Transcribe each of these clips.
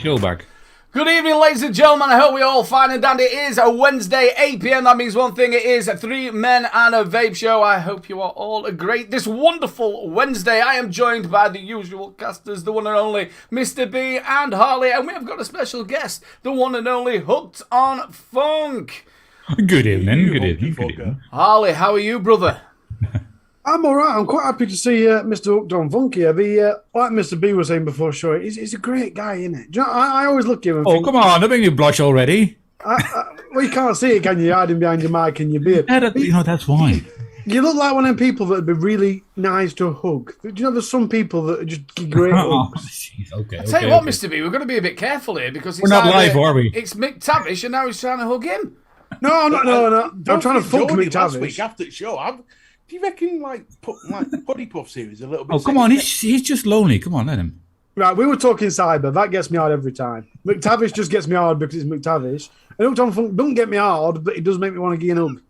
Show back. Good evening, ladies and gentlemen. I hope we're all fine and dandy. It is a Wednesday, 8 p.m. That means one thing. It is 3 men and a vape show. I hope you are all great this wonderful Wednesday. I am joined by the usual casters, the one and only Mr. B and Harley. And we have got a special guest, the one and only Hooked on Funk. Good evening. Good evening. Good evening. Harley, how are you, brother? I'm all right. I'm quite happy to see Mr. Hooked on Funk here. Like Mr. B was saying before, sure, he's a great guy, isn't it? Do you know, I always look at him and think, come on, don't make me blush already. Well, you can't see it, can you? You're hiding behind your mic and your beard. Yeah, that's fine. You look like one of them people that would be really nice to hug. Do you know there's some people that are just great hugs? Okay. I tell you what, Mr. B, we're going to be a bit careful here because we're not live, are we? It's Mick Tavish, and now he's trying to hug him. No. I'm trying to fuck Mick Tavish. Last week after the show, do you reckon Puddy Puffs here is a little bit? Oh, come on, he's just lonely. Come on, let him. Right, we were talking cyber. That gets me hard every time. McTavish just gets me hard because it's McTavish. And Hooked on Funk don't get me hard, but it does make me want to give an hug.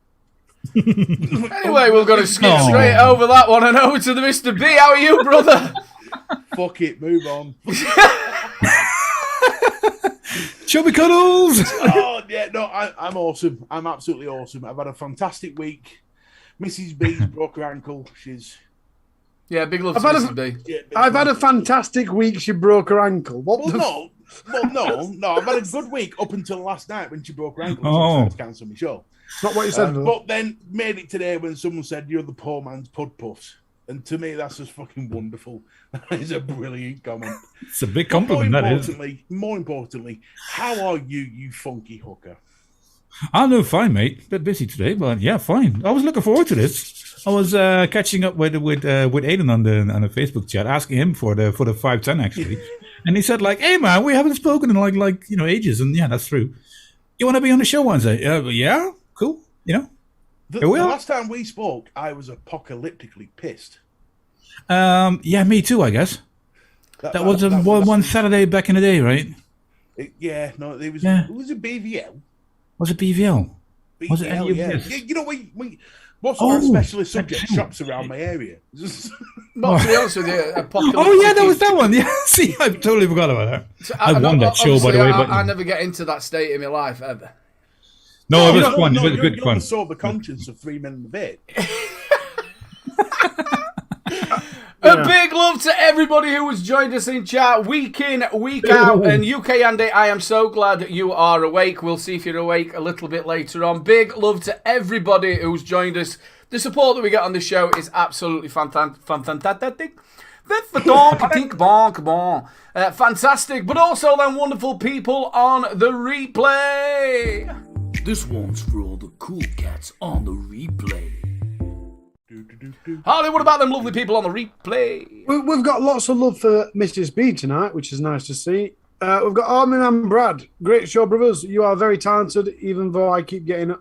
Anyway, we're going to skip straight over that one and over to the Mr. B. How are you, brother? Fuck it, move on. Chubby cuddles. Oh yeah, no, I'm awesome. I'm absolutely awesome. I've had a fantastic week. Mrs. B's broke her ankle. She's big love to Mrs. B. Yeah, I've had a fantastic week. She broke her ankle. No. I've had a good week up until last night when she broke her ankle. Oh, to cancel my show. Not what you said, but then made it today when someone said you're the poor man's Pud Puffs, and to me that's just fucking wonderful. That is a brilliant comment. It's a big compliment. More importantly, how are you, you funky hooker? I'm doing fine, mate. Bit busy today, but yeah, fine. I was looking forward to this. I was catching up with Aiden on the Facebook chat, asking him for the 510 actually, and he said like, "Hey man, we haven't spoken in like ages," and yeah, that's true. You want to be on the show Wednesday? Yeah, cool. The last time we spoke, I was apocalyptically pissed. Yeah, me too. I guess that was one Saturday back in the day, right? It was. Yeah. Was it BVL? Was it BVL? Was it any yeah. of this? You know, what's our specialist subject shops around my area? Well, to be honest with you, that was that one. Yeah, see, I totally forgot about that. So I won that show, by the way. But I never get into that state in my life, ever. No, it was fun. It was good fun. You saw the conscience of 3 men in the bed. A big love to everybody who has joined us in chat week in, week out. And UK Andy, I am so glad you are awake. We'll see if you're awake a little bit later on. Big love to everybody who's joined us. The support that we get on this show is absolutely fantastic. Fantastic. But also then wonderful people on the replay. This one's for all the cool cats on the replay. Harley, what about them lovely people on the replay? We've got lots of love for Mrs. B tonight, which is nice to see. We've got Armin and Brad. Great show, brothers. You are very talented, even though I keep getting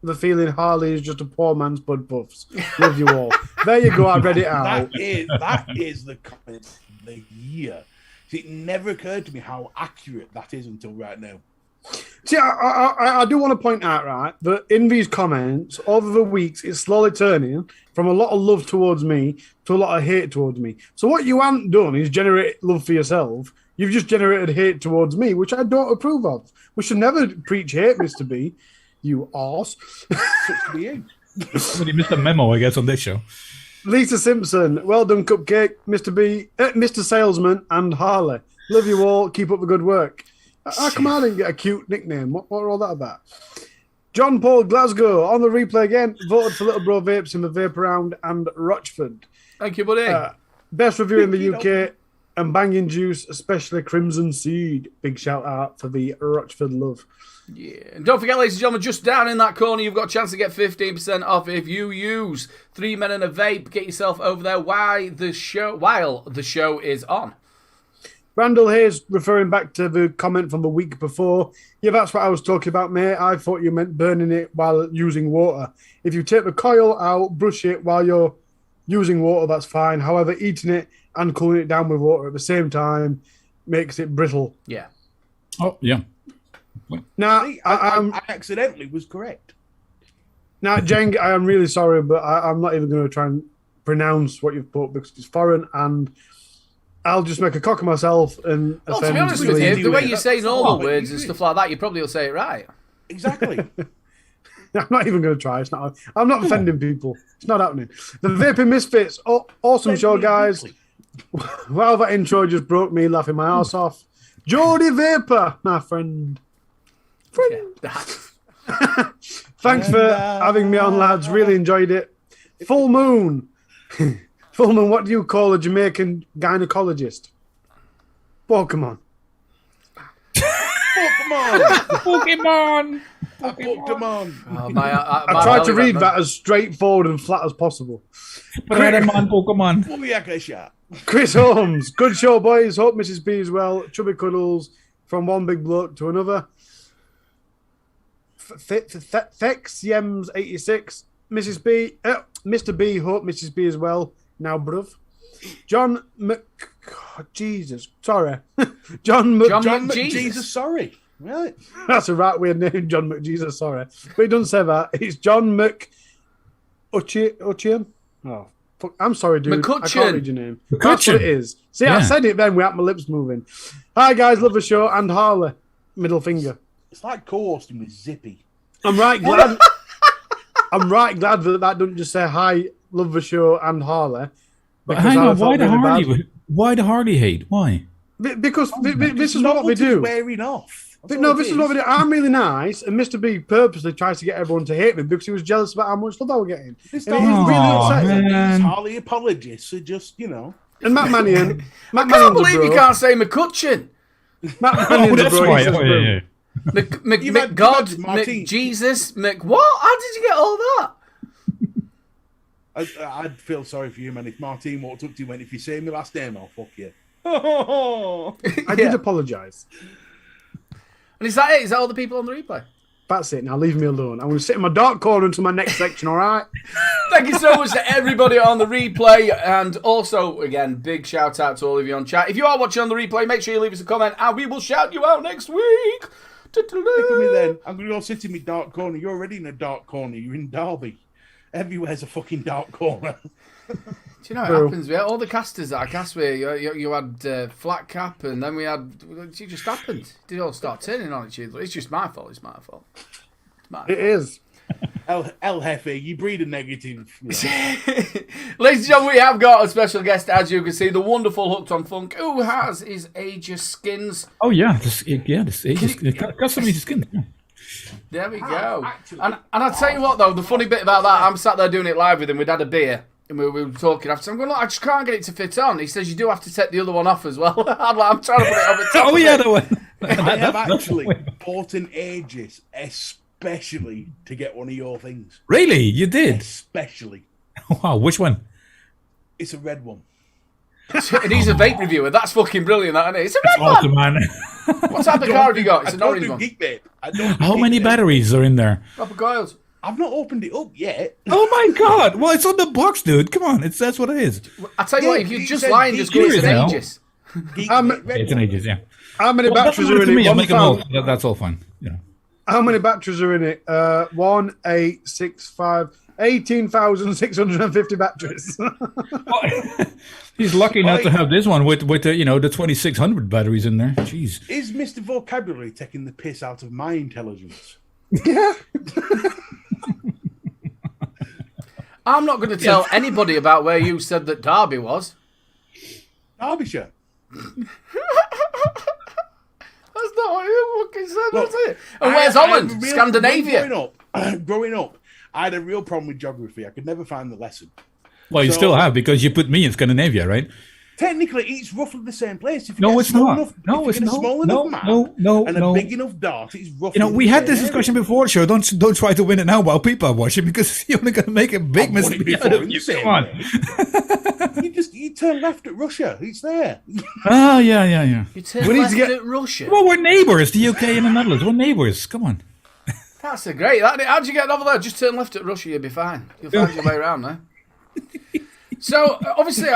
the feeling Harley is just a poor man's Bud Puffs. Love you all. There you go. I read it out. That is the comment of the year. See, it never occurred to me how accurate that is until right now. See, I do want to point out, right, that in these comments, over the weeks, it's slowly turning from a lot of love towards me to a lot of hate towards me. So what you haven't done is generate love for yourself. You've just generated hate towards me, which I don't approve of. We should never preach hate, Mr. B. You arse. Such to be you. Somebody missed a memo, I guess, on this show. Lisa Simpson, well done, Cupcake, Mr. B, Mr. Salesman, and Harley. Love you all. Keep up the good work. How come I didn't get a cute nickname? What were all that about? John Paul Glasgow on the replay again. Voted for Little Bro Vapes in the Vape Round and Rochford. Thank you, buddy. Best review in the UK and banging juice, especially Crimson Seed. Big shout out for the Rochford love. Yeah, and don't forget, ladies and gentlemen, just down in that corner, you've got a chance to get 15% off if you use 3 Men and a Vape. Get yourself over there while the show is on. Randall Hayes, referring back to the comment from the week before. Yeah, that's what I was talking about, mate. I thought you meant burning it while using water. If you take the coil out, brush it while you're using water, that's fine. However, eating it and cooling it down with water at the same time makes it brittle. Yeah. Oh, yeah. Now, I accidentally was correct. Now, Jeng, I am really sorry, but I'm not even going to try and pronounce what you've put because it's foreign, and I'll just make a cock of myself and well, to be honest with you, the way you say normal words and stuff like that, you probably will say it right. Exactly. I'm not even going to try. It's not. I'm not offending people. It's not happening. The Vaping Misfits. Awesome show, guys. Wow, that intro just broke me laughing my ass off. Jody Vapor, my friend. Yeah. Thanks for having me on, lads. Really enjoyed it. Full Moon. Full Moon, what do you call a Jamaican gynecologist? Pokemon. Pokemon! Pokemon. I tried to read that as straightforward and flat as possible. Pokemon. Chris Holmes, good show, boys. Hope Mrs. B is well. Chubby cuddles from one big bloke to another. Fex Yems 86. Mrs. B, Mr. B, hope Mrs. B is well. Now, bruv. John Jesus, sorry. John Jesus, sorry. Right. That's a right weird name, John McJesus, sorry. But he doesn't say that. It's John Uchian. Oh, fuck. I'm sorry, dude. McCutcheon. I can't read your name. McCutcheon. That's what it is. See, I said it then without my lips moving. Hi, guys. Love the show. And Harley. Middle finger. It's like co-hosting with Zippy. I'm right glad. I'm right glad that doesn't just say hi, love the show, and Harley. But hang on, why the Harley hate? Why? Because this is what we do. Wearing off. No, this is what we do. I'm really nice, and Mr. B purposely tries to get everyone to hate me because he was jealous about how much love I was getting. This And he was really upset. These Harley apologists are just, And Matt Mannion. I can't believe you can't say McCutcheon. Matt Mannion's a bro. Yeah. McGod, McJesus, what? How did you get all that? I'd feel sorry for you, man. If Martine walked up to you and went, if you say my last name, I'll fuck you. I did apologise. And is that it? Is that all the people on the replay? That's it. Now leave me alone. I'm going to sit in my dark corner until my next section, all right? Thank you so much to everybody on the replay. And also, again, big shout out to all of you on chat. If you are watching on the replay, make sure you leave us a comment and we will shout you out next week. Look at me then. I'm going to go sit in my dark corner. You're already in a dark corner. You're in Derby. Everywhere's a fucking dark corner. Do you know what happens? We had all the casters that I cast with. You had Flat Cap, and then we had. It just happened. They all start turning on each other. It's just my fault. It's my fault. It is. El Jefe, you breed a negative. Ladies and gentlemen, we have got a special guest, as you can see, the wonderful Hooked on Funk, who has his Aegis skins. Oh yeah, this Aegis custom Aegis skins. Yeah. There we go. And I tell you what though, the funny bit about that, I'm sat there doing it live with him. We'd had a beer and we were talking after. I'm going, look, I just can't get it to fit on. He says you do have to take the other one off as well. I'm trying to put it on the top. Oh yeah, the one. I have actually bought an Aegis especially to get one of your things. Really, you did? Especially. Wow, which one? It's a red one. And he's a vape reviewer. That's fucking brilliant, that, isn't it? It's a red Awesome, one. man. What type of car have you got? It's an orange one. Geek vape. I don't do How geek many vape. batteries are in there? Proper coils. I've not opened it up yet. Oh my god! Well, it's on the box, dude. Come on, that's what it is. I tell you what, if Yeah, you're you just said lying, geek just go vape it's now. ages. Geek Um, vape, red It's an one. ages, yeah. How many Well, batteries doesn't are matter in to me. it? I'll make them 1,000. all. That's all fine. You know. How many batteries are in it? 1, 8, 6, 5, 18,650 batteries. He's lucky not to have this one with the the 2600 batteries in there. Jeez. Is Mr. Vocabulary taking the piss out of my intelligence? Yeah. I'm not going to tell anybody about where you said that Derby was. Derbyshire. That's not what you fucking said, Look, was it? And where's Holland? Scandinavia. Growing up, I had a real problem with geography. I could never find the lesson. Well, you So- still have because you put me in Scandinavia, right? Technically, it's roughly the same place. If you No, get a it's small not. Enough, No, if it's you get a not. small No, enough map no, and no. a big enough dot, it's roughly. We had the this same discussion area. before, show. Don't try to win it now while people are watching because you're only going to make a big I've won it mistake before out of in the you. same Come on. way. You turn left at Russia. It's there. Oh, yeah. You turn We need left to get- at Russia. Well, we're neighbours, the UK and the Netherlands. We're neighbours. Come on. That's a great. How'd you get over there? Just turn left at Russia, you'll be fine. You'll find your way around there. So, obviously,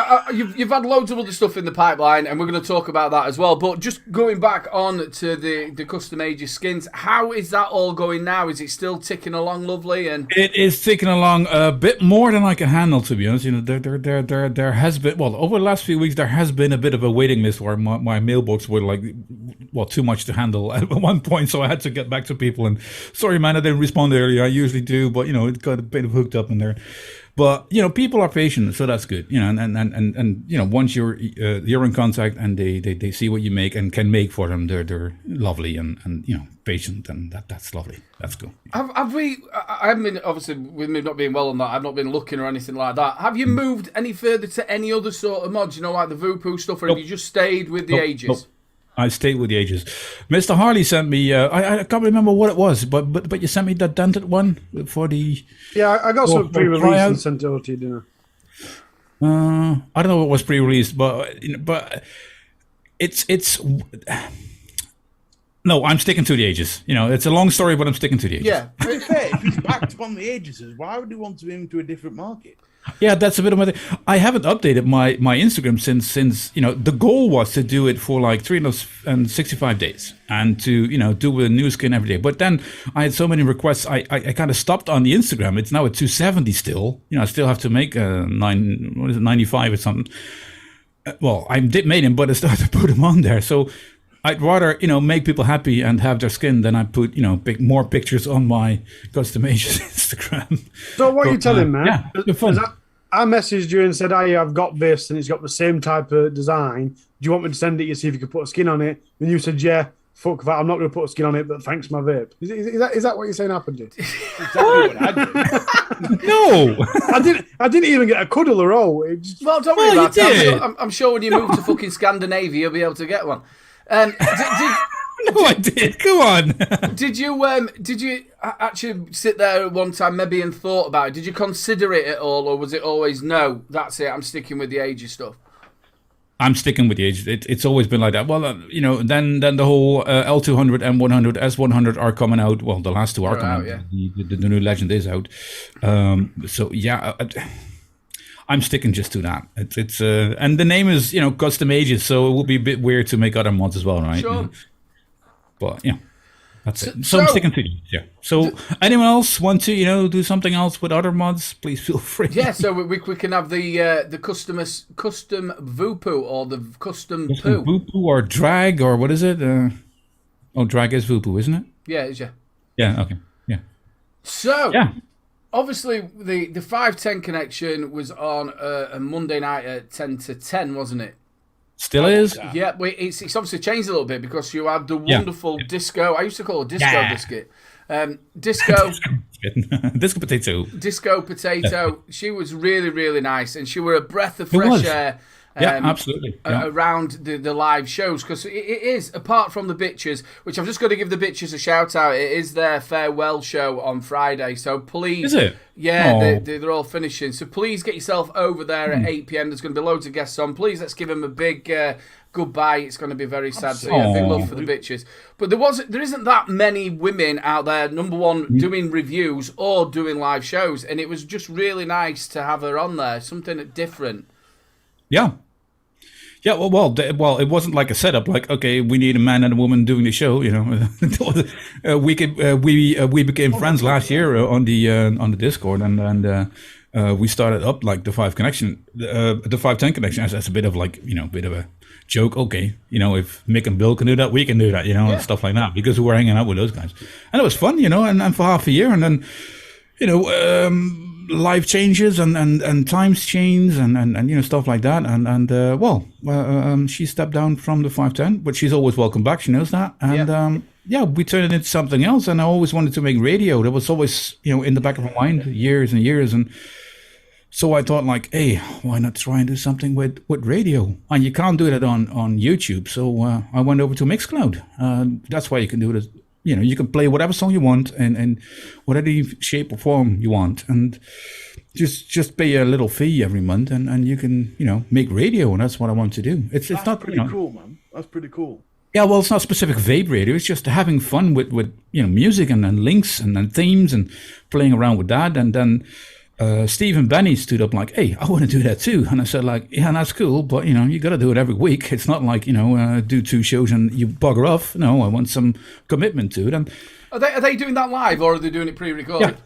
you've had loads of other stuff in the pipeline, and we're going to talk about that as well. But just going back on to the custom ages skins, how is that all going now? Is it still ticking along lovely? And It is ticking along a bit more than I can handle, to be honest. There has been, well, over the last few weeks, there has been a bit of a waiting list where my mailbox were too much to handle at one point, so I had to get back to people. And sorry, man, I didn't respond earlier. I usually do, but it got a bit of hooked up in there. But people are patient, so that's good. And once you're in contact and they see what you make and can make for them, they're lovely and patient, and that's lovely. That's cool. have we? I haven't been, obviously, with me not being well on that, I've not been looking or anything like that. Have you moved any further to any other sort of mods? Like the Voopoo stuff, or have you just stayed with the ages? Nope. I stayed with the ages. Mr. Harley sent me. I can't remember what it was, but you sent me that dented one for the. Yeah, I got some for pre-release tryout. and sent it over to you, didn't I? I don't know what was pre-released, but it's. No, I'm sticking to the ages. It's a long story, but I'm sticking to the ages. Yeah. To be fair, if he's backed upon the ages, why would he want to move to a different market? Yeah, that's a bit of my thing. I haven't updated my Instagram since the goal was to do it for like 365 days and to do a new skin every day. But then I had so many requests, I kind of stopped on the Instagram. It's now at 270 still. I still have to make 95 or something. Well, I did made him, but I still have to put him on there. So I'd rather make people happy and have their skin than I put more pictures on my custom ages Instagram. So what are you telling, man? Yeah, it's been fun. I messaged you and said, "Hey, I've got this, and it's got the same type of design. Do you want me to send it? You see if you could put a skin on it." And you said, "Yeah, fuck that. I'm not going to put a skin on it, but thanks, my vape." Is that what you're saying happened? To you? Exactly what I did. No. I didn't even get a cuddle or all. It just, Well, don't worry Well, about you it. did. I'm sure when you move to fucking Scandinavia, you'll be able to get one. No, I did. Go on. Did you actually sit there at one time maybe and thought about it? Did you consider it at all, or was it always no? That's it. I'm sticking with the ages stuff. I'm sticking with the age. It's always been like that. Well, then the whole L200, M100, S100 are coming out. Well, the last two are coming out. Yeah. The new Legend is out. So yeah, I'm sticking just to that. It's and the name is custom ages, so it will be a bit weird to make other mods as well, right? Sure. But yeah. That's it. So I'm sticking to these, yeah. So anyone else want to, do something else with other mods, please feel free. Yeah, so we can have the custom Voopoo or the custom poo. Voopoo or drag or what is it? Drag is Voopoo, isn't it? Yeah, it's yeah. Yeah, okay. Yeah. So Yeah. obviously the 510 connection was on a Monday night at 10 to 10, wasn't it? Still is? Yeah, it's obviously changed a little bit because you had the wonderful disco. I used to call it disco biscuit. Disco Disco potato. Disco Potato. She was really, really nice, and she were a breath of Who fresh was? air. absolutely. Yeah. Around the live shows, because it is, apart from the bitches, which I've just got to give the bitches a shout out, it is their farewell show on Friday, so please. Is it? Yeah, they're all finishing, so please get yourself over there at 8 p.m. There's going to be loads of guests on. Please let's give them a big goodbye. It's going to be very sad. So yeah, big love for the bitches. But there isn't that many women out there, number one, doing reviews or doing live shows, and it was just really nice to have her on there, something different. Yeah. Yeah, well, it wasn't like a setup. Like, okay, we need a man and a woman doing the show. You know, we became friends last year on the Discord, and we started up like the 510 connection as a bit of like, you know, bit of a joke. Okay, you know, if Mick and Bill can do that, we can do that. You know, and stuff like that, because we were hanging out with those guys, and it was fun. You know, and for half a year, and then, you know. Life changes and times change and you know, stuff like that, and she stepped down from the 510, but she's always welcome back. She knows that, and we turned it into something else. And I always wanted to make radio. That was always, you know, in the back of my mind years and years, and so I thought, like, hey, why not try and do something with radio? And you can't do that on YouTube, so I went over to Mixcloud. That's why you can do it. You know, you can play whatever song you want and whatever shape or form you want, and just pay a little fee every month, and you can, you know, make radio, and that's what I want to do. It's not pretty cool, man. That's pretty cool. Yeah, well, it's not specific vape radio. It's just having fun with you know, music and links and themes and playing around with that, and then. Steve and Benny stood up like, hey, I want to do that too. And I said, like, yeah, that's cool, but, you know, you got to do it every week. It's not like, you know, do 2 shows and you bugger off. No, I want some commitment to it. And are they doing that live, or are they doing it pre-recorded? Yeah.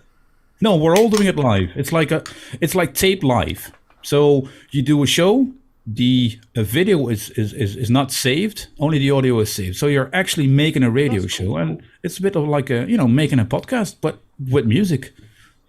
No, we're all doing it live. It's like tape live. So you do a show, the video is not saved, only the audio is saved. So you're actually making a radio show, and it's a bit of like a, you know, making a podcast, but with music.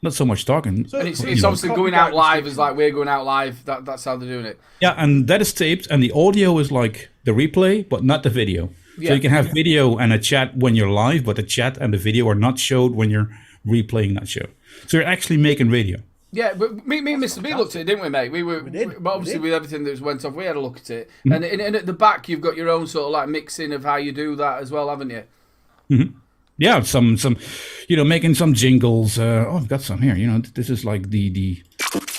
Not so much talking. So, and it's obviously going out live is like we're going out live. That's how they're doing it. Yeah, and that is taped, and the audio is like the replay, but not the video. Yeah. So you can have video and a chat when you're live, but the chat and the video are not showed when you're replaying that show. So you're actually making radio. Yeah, but me and Mr. B looked at it, didn't we, mate? We did. But obviously, with everything that went off, we had a look at it. Mm-hmm. And at the back, you've got your own sort of like mixing of how you do that as well, haven't you? Mm-hmm. Yeah, some, you know, making some jingles. I've got some here. You know, this is like the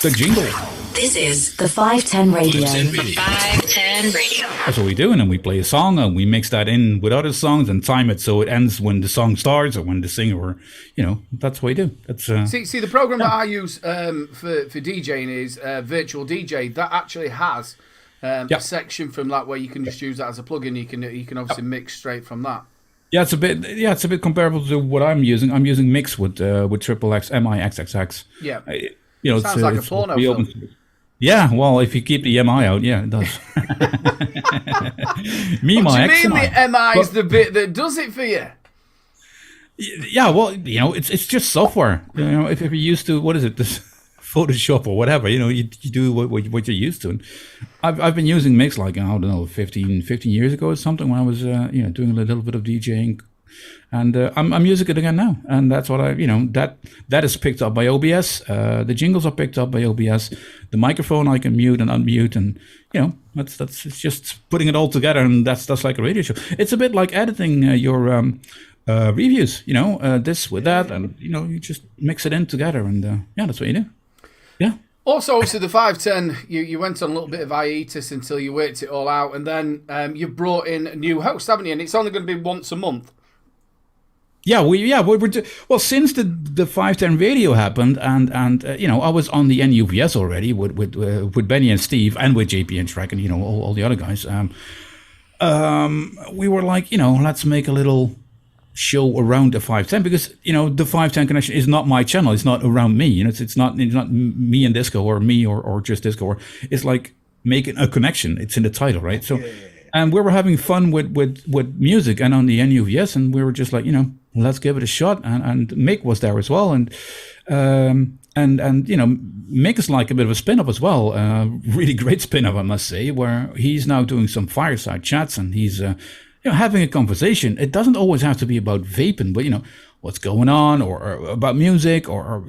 jingle. This is the 510 Radio. 510 Radio. That's what we do, and then we play a song, and we mix that in with other songs and time it so it ends when the song starts or when the singer, or, you know, that's what we do. That's see the program that I use for DJing is Virtual DJ. That actually has a section from that where you can just use that as a plugin. You can obviously mix straight from that. Yeah, it's a bit comparable to what I'm using. I'm using Mix with XXX MIXXX. Yeah, you know, sounds like a porno film. Yeah, well, if you keep the MI out, yeah, it does. Me, my ex. What do you mean the MI is the bit that does it for you? Yeah, well, you know, it's just software. You know, if you're used to, what is it, this Photoshop or whatever, you know, you do what you're used to. And I've been using Mix like, I don't know, 15 years ago or something, when I was you know, doing a little bit of DJing, and I'm using it again now, and that's what that is picked up by OBS. The jingles are picked up by OBS. The microphone I can mute and unmute, and you know, it's just putting it all together, and that's like a radio show. It's a bit like editing your reviews, you know, this with that, and you know, you just mix it in together, and yeah, that's what you do. Yeah. Also, obviously, the 510, you went on a little bit of hiatus until you worked it all out, and then you've brought in a new host, haven't you? And it's only going to be once a month. Yeah, well, since the 510 radio happened, and you know, I was on the NUVS already with Benny and Steve, and with JP and Shrek, and you know, all the other guys. We were like, you know, let's make a little show around the 510, because you know, the 510 connection is not my channel. It's not around me. You know, it's not me and Disco, or me or just Disco. Or it's like making a connection. It's in the title, right? So, and we were having fun with music and on the NUVS, and we were just like, you know, let's give it a shot. And Mick was there as well, and you know, Mick is like a bit of a spin-off as well. Really great spin-off, I must say, where he's now doing some fireside chats, and he's you know, having a conversation. It doesn't always have to be about vaping, but you know, what's going on, or about music, or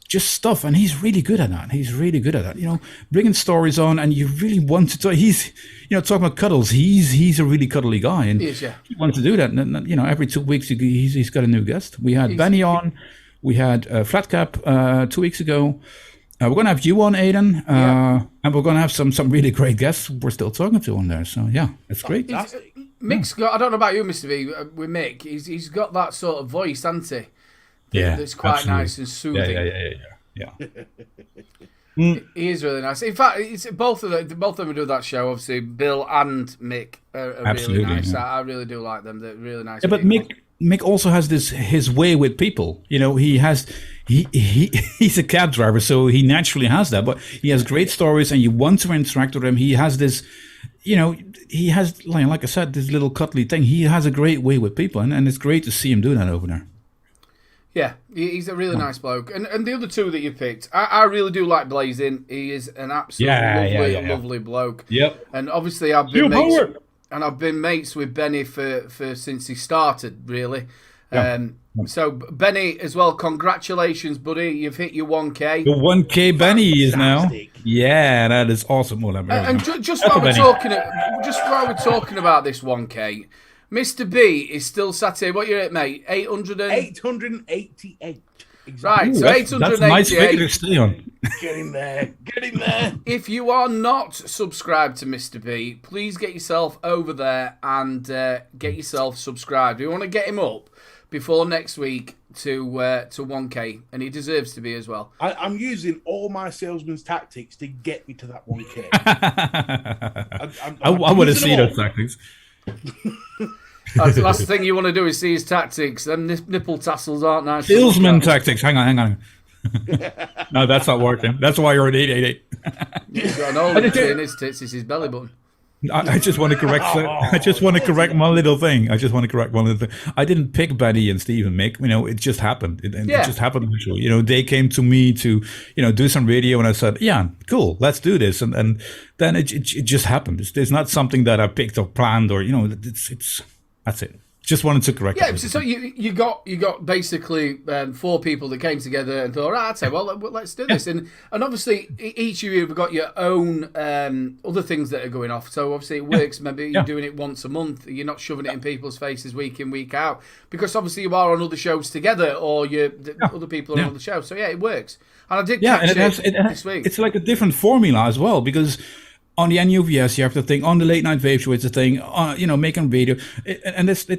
just stuff. And he's really good at that. He's really good at that. You know, bringing stories on, and you really want to talk. He's, you know, talking about cuddles. He's a really cuddly guy, and he wants to do that. And you know, every 2 weeks he's got a new guest. We had Benny on. We had Flatcap 2 weeks ago. We're going to have you on, Aiden, and we're going to have some really great guests we're still talking to on there. So, yeah, it's great. Mick's got, I don't know about you, Mr. V, with Mick, he's got that sort of voice, hasn't he? Yeah, that's quite nice and soothing. Yeah. He is really nice. In fact, it's both of them who do that show, obviously, Bill and Mick are really nice. I really do like them. They're really nice. Yeah, but Mick also has his way with people. You know, he's a cab driver, so he naturally has that. But he has great stories, and you want to interact with him. He has this, you know, he has, like I said, this little cuddly thing. He has a great way with people, and it's great to see him do that over there. Yeah, he's a really nice bloke. And the other two that you picked, I really do like Blazing. He is an absolute lovely bloke. Yep. And obviously I've been mates with Benny for since he started, really. Yeah. So Benny as well, congratulations, buddy. You've hit your 1K. The 1K Benny is now. Yeah, that is awesome. Well, just while we're talking about this 1K, Mr. B is still sat here. What you're at, mate? 888. Exactly. Right, so 888. That's a nice figure to stay on. Get in there. If you are not subscribed to Mr. B, please get yourself over there and get yourself subscribed. We want to get him up before next week to 1K, and he deserves to be as well. I'm using all my salesman's tactics to get me to that 1K. I want to see those tactics. That's the last thing you want to do is see his tactics. Them nipple tassels aren't nice. Salesman tactics. Hang on. No, that's not working. That's why you're at 888. He's got an old in his tits. It's his belly button. I just want to correct. I just want to correct one little thing. I didn't pick Benny and Steve and Mick. You know, it just happened. It just happened. You know, they came to me to, you know, do some radio, and I said, "Yeah, cool, let's do this." And then it just happened. It's not something that I picked or planned, or, you know, it's that's it. Just wanted to correct. Yeah, so you got basically 4 people that came together and thought, I'd say, well, let's do this. And obviously, each of you have got your own other things that are going off. So obviously, it works. Maybe you're doing it once a month. You're not shoving it in people's faces week in, week out. Because obviously, you are on other shows together, or other people are on other shows. So yeah, it works. And I did catch it this week. It's like a different formula as well, because on the NUVS, you have to think. On the Late Night Vape Show, it's a thing. You know, making radio, and it's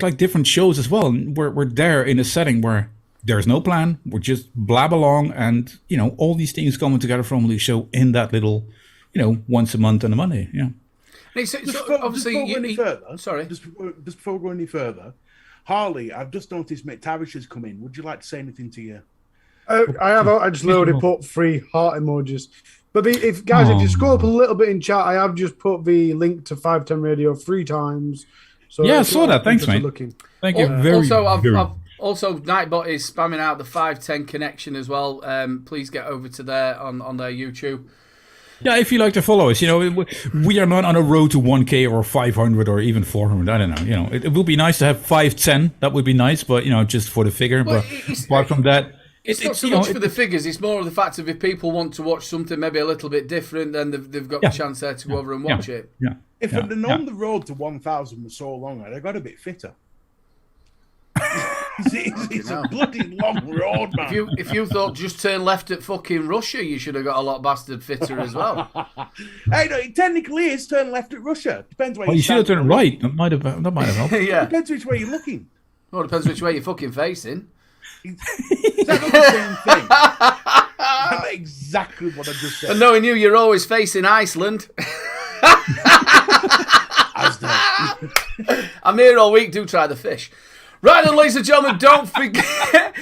like different shows as well. And we're there in a setting where there's no plan. We're just blab along, and, you know, all these things coming together from the show in that little, you know, once a month on a Monday. Yeah. Just before we go any further, Harley, I've just noticed McTavish has come in. Would you like to say anything to you? I have. I just already put 3 heart emojis. But if you scroll up a little bit in chat, I have just put the link to 510 Radio 3 times. So yeah, I saw that. Thanks, mate. Thank you very much. Also, Nightbot is spamming out the 510 connection as well. Please get over to there on their YouTube. Yeah, if you like to follow us, you know, we are not on a road to 1K or 500 or even 400. I don't know. You know, it would be nice to have 510. That would be nice, but, you know, just for the figure. Well, but apart from that, It's not so much for the figures. It's more of the fact of if people want to watch something maybe a little bit different, then they've got the chance there to go over and watch it. Yeah. If I'd known the road to 1,000 was so long, I'd have got a bit fitter. It's a bloody long road, man. If you thought just turn left at fucking Russia, you should have got a lot bastard fitter as well. Hey, no, it technically is turn left at Russia. Depends where you should have turned right. That might have helped. Yeah. Depends which way you're looking. Well, it depends which way you're fucking facing. Is that not the same thing? That's exactly what I just said. And knowing you're always facing Iceland. I'm here all week. Do try the fish. Right then, ladies and gentlemen, don't forget,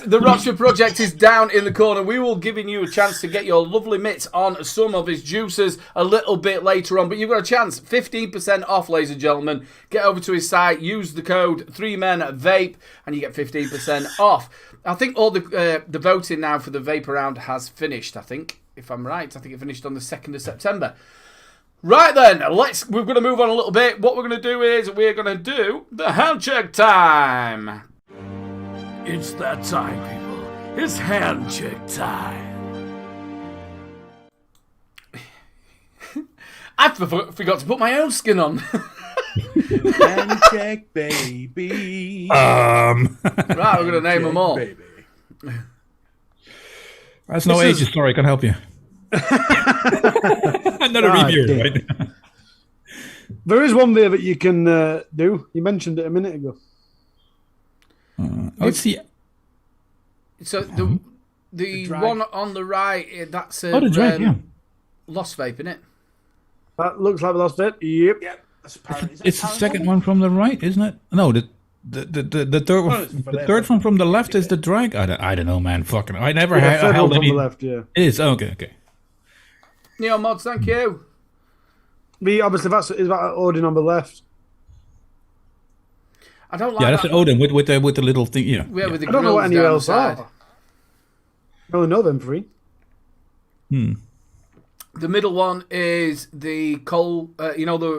the Rochford Project is down in the corner. We will giving you a chance to get your lovely mitts on some of his juices a little bit later on, but you've got a chance, 15% off, ladies and gentlemen. Get over to his site, use the code 3MENVAPE, and you get 15% off. I think all the voting now for the Vape Around has finished, I think, if I'm right. I think it finished on the 2nd of September. Right then, we're going to move on a little bit. What we're going to do is we're going to do the hand check time. It's that time, people. It's hand check time. I forgot to put my own skin on. Hand check, baby. Right, we're going to name them all. Baby. That's no age story. I can help you. Another review, right? There is one there that you can do. You mentioned it a minute ago. Let's see. So the one on the right, that's the drag, yeah. Lost Vape, isn't it? That looks like the last bit. Yep. Yep. That's apparently, It's the second one from the right, isn't it? No, the third one. The third one from the left is the drag. I don't know, man. Fucking, I never held any. From the left, yeah. It is okay. Neo Mods, thank you. Obviously, is that Odin on the left? I don't like Yeah, that's that. an Odin with the little thing. Yeah. With the I don't know what grills any down else the side. are. I only know them three. The middle one is the coal. The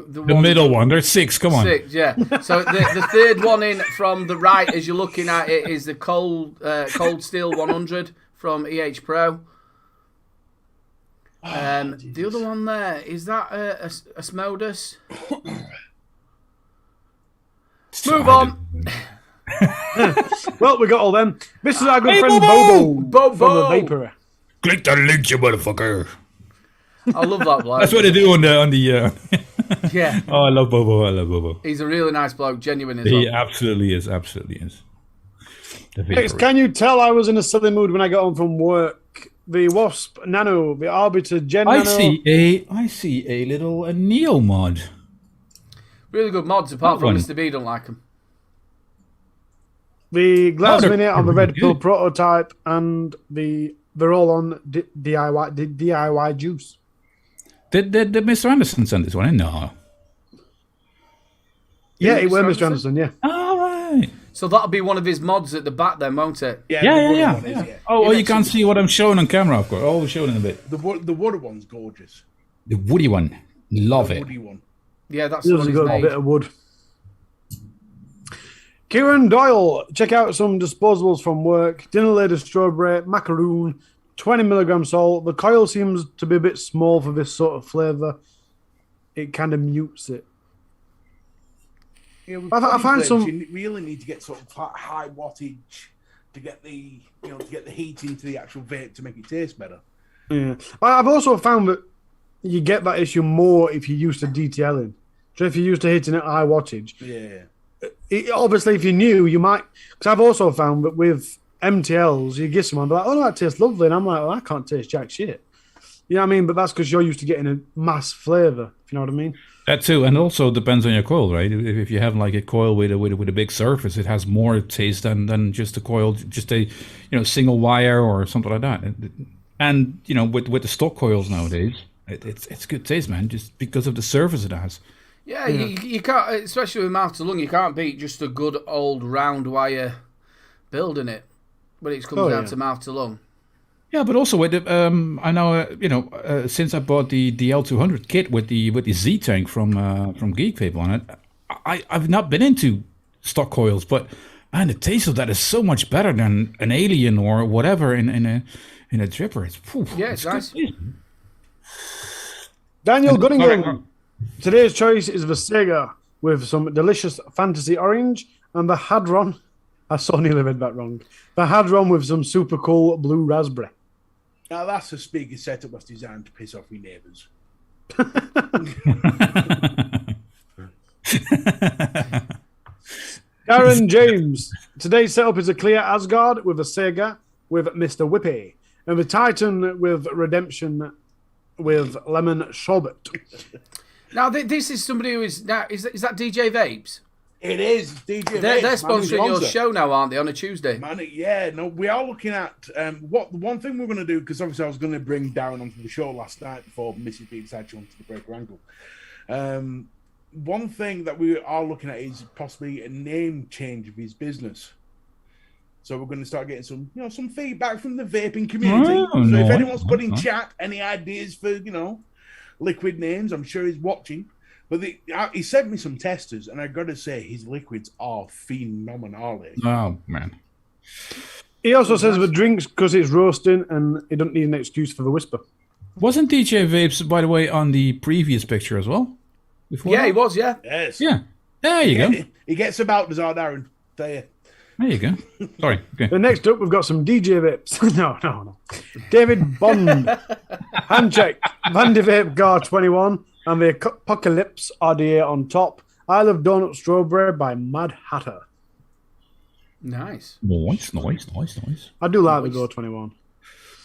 The middle one. There's 6. Come on. 6, yeah. So the third one in from the right, as you're looking at it, is the cold steel 100 from EH Pro. The other one there, is that a Smodus? Move on. Well, we got all them. This is our good friend Bobo from the Vapor. Click the link, you motherfucker. I love that bloke. That's what they do on the. Yeah. Oh, I love Bobo. He's a really nice bloke, genuine as He well. absolutely is. Next, can you tell I was in a silly mood when I got home from work? The Wasp Nano, the Arbiter Gen I Nano. see a little Neo mod. Really good mods, apart That from one. Mr. B don't like him. The Glass they're Minute on the really Red Pill good. prototype, and they're all on DIY juice. Did Mr. Anderson send this one in? No. Yeah, it it were Mr. Mr. Anderson, yeah. All right. So that'll be one of his mods at the back then, won't it? Yeah. Yeah. One is, yeah. Oh, you can't see what I'm showing on camera, of course. Oh, we'll show it in a bit. The water one's gorgeous. The woody one. Love The it. woody one. Yeah, that's the There's one a he's good made. bit of wood. Kieran Doyle, check out some disposables from work. Dinner Lady Strawberry, macaroon, 20 milligram salt. The coil seems to be a bit small for this sort of flavour. It kind of mutes it. Yeah, I find some. You really need to get sort of high wattage to get the heat into the actual vape to make it taste better. Yeah. I've also found that you get that issue more if you're used to DTLing. So if you're used to hitting at high wattage. Yeah. Obviously, if you're new, you might. Because I've also found that with MTLs, you get someone like, oh, no, that tastes lovely. And I'm like, well, I can't taste jack shit. You know what I mean? But that's because you're used to getting a mass flavour, if you know what I mean. That too, and also depends on your coil, right? If you have like a coil with a big surface, it has more taste than just a coil, just a single wire or something like that. And with the stock coils nowadays, it's good taste, man, just because of the surface it has. Yeah, you can't, especially with mouth to lung, you can't beat just a good old round wire building it when it comes down to mouth to lung. Yeah, but also with the, I know since I bought the L200 kit with the Z tank from Geek Vape on it, I've not been into stock coils, but man, the taste of that is so much better than an Alien or whatever in a dripper. It's nice. Good. Daniel Gunningham. Today's choice is the Sega with some delicious fantasy orange and the Hadron. I so nearly read that wrong. The Hadron with some super cool blue raspberry. Now that's a speaker setup that's designed to piss off your neighbours. Darren James. Today's setup is a clear Asgard with a Sega with Mr. Whippy and the Titan with Redemption with lemon sherbet. Now, this is somebody who is that DJ Vapes? It is DJ. They're Vapes, sponsoring your sponsor. show now, aren't they, on a Tuesday? We are looking at what the one thing we're going to do, because obviously I was going to bring Darren onto the show last night before Mrs. B decided she wanted to break her ankle. One thing that we are looking at is possibly a name change of his business. So we're going to start getting some feedback from the vaping community. If anyone's got in chat any ideas for liquid names, I'm sure he's watching. But he sent me some testers, and I got to say his liquids are phenomenal. Oh man! He also says the drinks because it's roasting and he doesn't need an excuse for the whisper. Wasn't DJ Vapes, by the way, on the previous picture as well? Before Yeah, that? he was, yeah. Yes. Yeah. There you go. He gets about as our Darren. Tell you. There you go. Sorry. Okay. Then next up, we've got some DJ Vapes. no. David Bond. Handcheck. Vandy Vape Gar 21 and the Apocalypse RDA on top. I Love Donut Strawberry by Mad Hatter. Nice. Nice. I do like the Gar 21.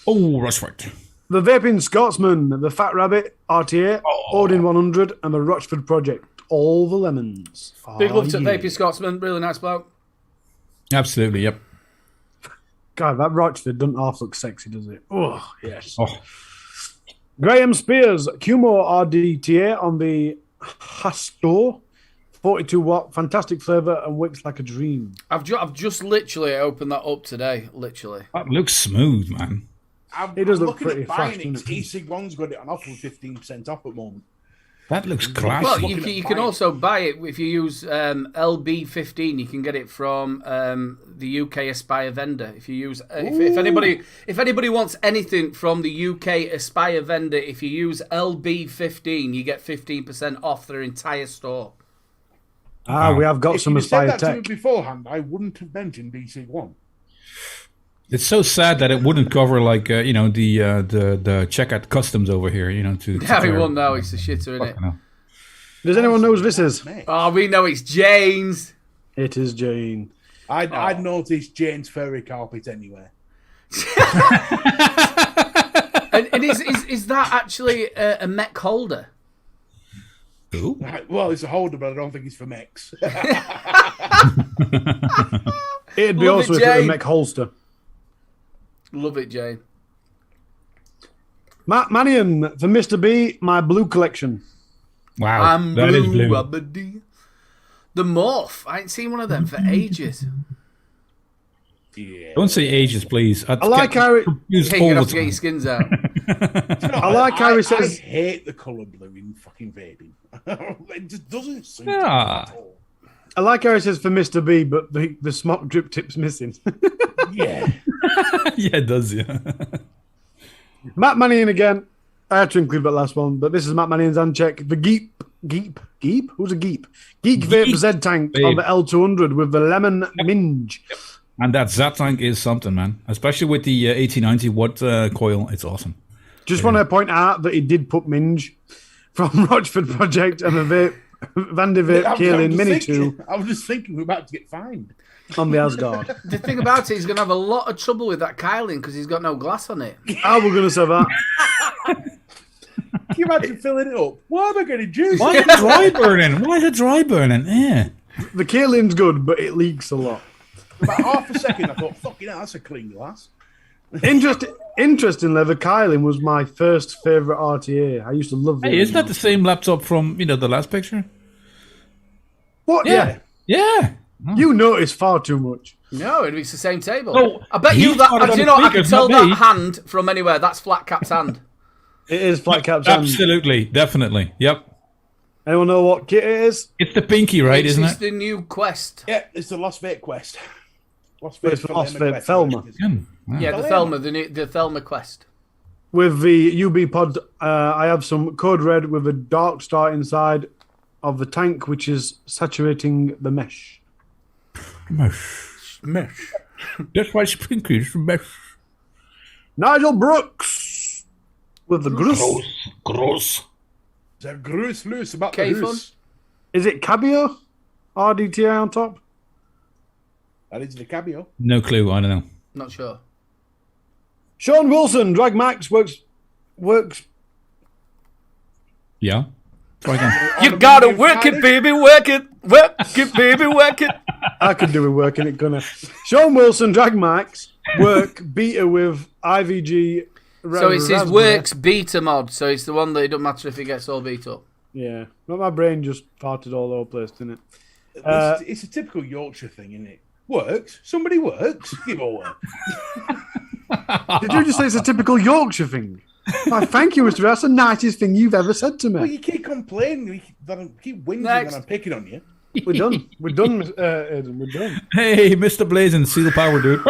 Oh, that's right. The Vaping Scotsman, the Fat Rabbit RTA, Odin 100, and the Rochford Project. All the lemons. Big love to yeah. Vapey Scotsman. Really nice bloke. Absolutely, yep. God, that Rochford doesn't half look sexy, does it? Oh, yes. Oh, Graham Spears, Humour RDTA on the Hastor. 42 watt, fantastic flavour and works like a dream. I've just literally opened that up today. Literally. that looks smooth, man. It does look looking pretty at buying fast, it. doesn't it? E-Sig1's got it on offer with 15% off at the moment. That looks classy. Well, looking at you can buying. also buy it if you use LB15. You can get it from the UK Aspire vendor. If you use if anybody wants anything from the UK Aspire vendor, if you use LB15, you get 15% off their entire store. We have got If some you said Aspire that to me tech. beforehand, I wouldn't have mentioned E-Sig1. It's so sad that it wouldn't cover like the checkout customs over here. To Harry won't know. It's a shitter, isn't it? Fucking hell. Does anyone know who this is? Oh, we know it's Jane's. It is Jane. I'd noticed Jane's furry carpet anywhere. And is that actually a mech holder? Ooh. Well, it's a holder, but I don't think it's for mechs. It'd be Love also it, if it were a Jane. mech holster. Love it, Jane. Matt Mannion for Mr. B, my blue collection. Wow, I'm that is blue. blue. Rubbity. The Morph. I ain't seen one of them for ages. Yeah. Don't say ages, please. I like how it, You're going to have to get your skins out. I like how he says- I hate the colour blue in fucking vaping. It just doesn't suit me Yeah. at all. I like how it says for Mr. B, but the smoke drip tip's missing. Yeah. Yeah, it does. Yeah. Matt Mannion again. I had to include that last one, but this is Matt Mannion's uncheck. The Geep? Who's a Geep? Geek Vape Z Tank on the L200 with the lemon minge. And that Z tank is something, man. Especially with the 1890 watt coil, it's awesome. Just want to point out that he did put minge from Rochford Project and the vape, Vandy Vape Kaelin Mini 2 I was just thinking we're about to get fined. on the Asgard. The thing about it, he's going to have a lot of trouble with that Kyling because he's got no glass on it. How we're going to say that? Can you imagine filling it up? Why am I getting juice? Why is it dry burning? Why is it dry burning? Yeah. The Kaelin's good, but it leaks a lot. About half a second, I thought, fucking hell, that's a clean glass. Interestingly, the Kyling was my first favourite RTA. I used to love it. Hey, isn't that the same laptop from the last picture? What? Yeah. Yeah. You notice far too much. No, it's the same table. Oh, I bet he you that. started Do you on know? the I can speakers, tell not me. that hand from anywhere. That's Flat Cap's hand. It is Flat Cap's hand. Absolutely. Definitely. Yep. Anyone know what kit it is? It's the pinky, right, isn't It's it? the new Quest. Yeah, it's the Lost Vape Quest. Lost It's for Lost Vape Thelma. Wow. Yeah, the Thelma, the Thelma Quest. With the UB pod, I have some Code Red with a dark star inside of the tank, which is saturating the mesh. Mesh. That's why it's pinky. It's mesh. Nigel Brooks with the Grus. Gross. They're gross loose about K the fun. goose. Is it Cabio? RDTI on top? That is the cabio. No clue. I don't know. Not sure. Sean Wilson, Drag Max works. Yeah. Try again. You gotta work it, baby, work it, baby, work it. I could do with working it, gonna. Sean Wilson, Drag Max, work beta with IVG. So it's his Raspberry. works beta mod. So it's the one that it don't matter if it gets all beat up. Yeah, but my brain just farted all over the place, didn't it? It's a typical Yorkshire thing, isn't it? Works. Somebody works. Give a work. Did you just say it's a typical Yorkshire thing? Why, thank you, Mr. That's the nicest thing you've ever said to Well, me. you keep complaining. That I keep whinging Next. and I'm picking on you. We're done. We're done, Aidan. We're done. Hey, Mr. Blazing, seal power, dude.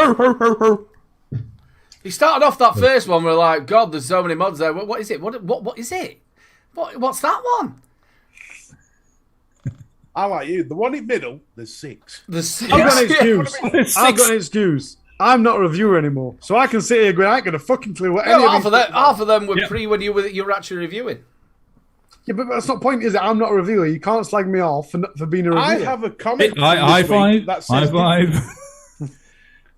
He started off that first one. We're like, God, there's so many mods there. What is it? What is it? What's that one? I like you. The one in the middle, there's 6. There's 6. I've got an excuse. I've got an excuse. I'm not a reviewer anymore, so I can sit here going, I ain't got a fucking clue what any half of half of them were pre when you were actually reviewing. Yeah, but that's not the point, is it? I'm not a reviewer. You can't slag me off for being a reviewer. I have a comment. High five. That High says five.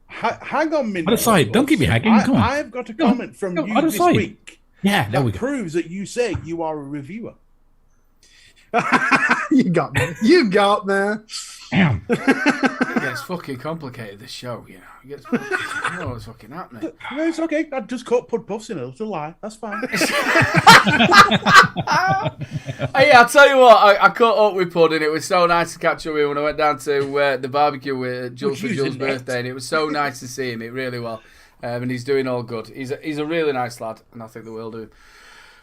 Hang on a minute. Other side. Don't keep me hacking. Come on. I've got a comment from you other this side. week. Yeah, there we That go. proves that you say you are a reviewer. You got me. You got me. Damn. It gets fucking complicated, this show, you know. It gets I don't know what's fucking happening. No, it's okay. I just caught Pud Puffs in a little lie. That's fine. Hey, I'll tell you what, I caught up with Pud, and it was so nice to catch up with him when I went down to the barbecue with Jules for Jules' birthday, and it was so nice to see him, it really well. And he's doing all good. He's a really nice lad, and I think the world of him.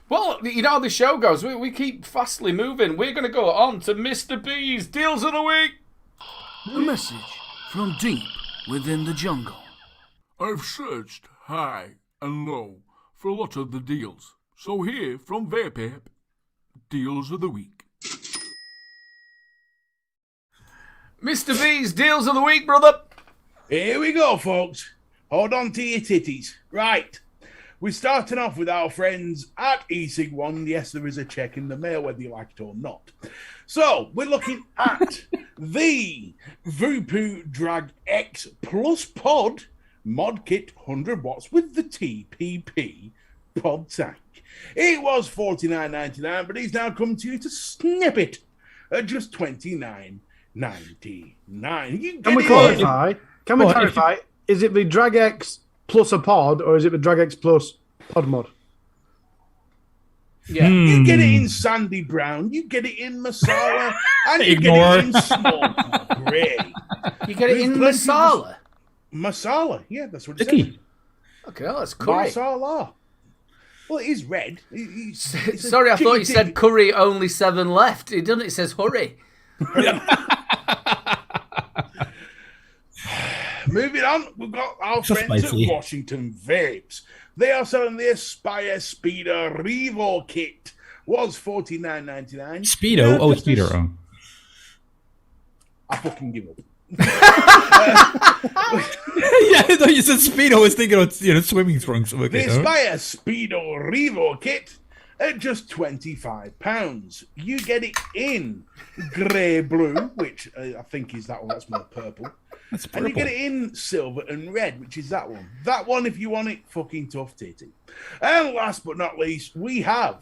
Well, you know how the show goes. We keep fastly moving. We're going to go on to Mr. B's Deals of the Week. A message from deep within the jungle. I've searched high and low for a lot of the deals. So here from Vape, Deals of the Week. Mr. B's Deals of the Week, brother. Here we go, folks. Hold on to your titties. Right. We're starting off with our friends at eSig1. Yes, there is a check in the mail, whether you like it or not. So, we're looking at the Voopoo Drag X Plus Pod Mod Kit 100 watts with the TPP pod tank. It was $49.99, but he's now come to you to snip it at just $29.99. Can we clarify? Is it the Drag X plus a pod, or is it the Drag X plus pod mod? Yeah. You get it in sandy brown, you get it in masala, and you get it in small grey. You get it in There's plenty masala? Masala, yeah, that's what it says. Icky. Okay, well, that's curry. Masala. Well, it is red. It's a Sorry, I thought you jiggy said jiggy. curry, only 7 left. It doesn't, it says hurry. Moving on, we've got our So friends spicy. at Washington Vapes. They are selling the Aspire Speeder Revo Kit. Was $49.99. Speedo? Oh, Speedo. Oh. I fucking give up. Yeah, I thought you said Speedo. I was thinking of, swimming trunks. The Okay. Aspire Speedo Revo Kit at just £25. You get it in grey blue, which I think is that one. That's more purple. That's And you purple. get it in silver and red, which is that one. That one, if you want it, fucking tough titty. And last but not least, we have,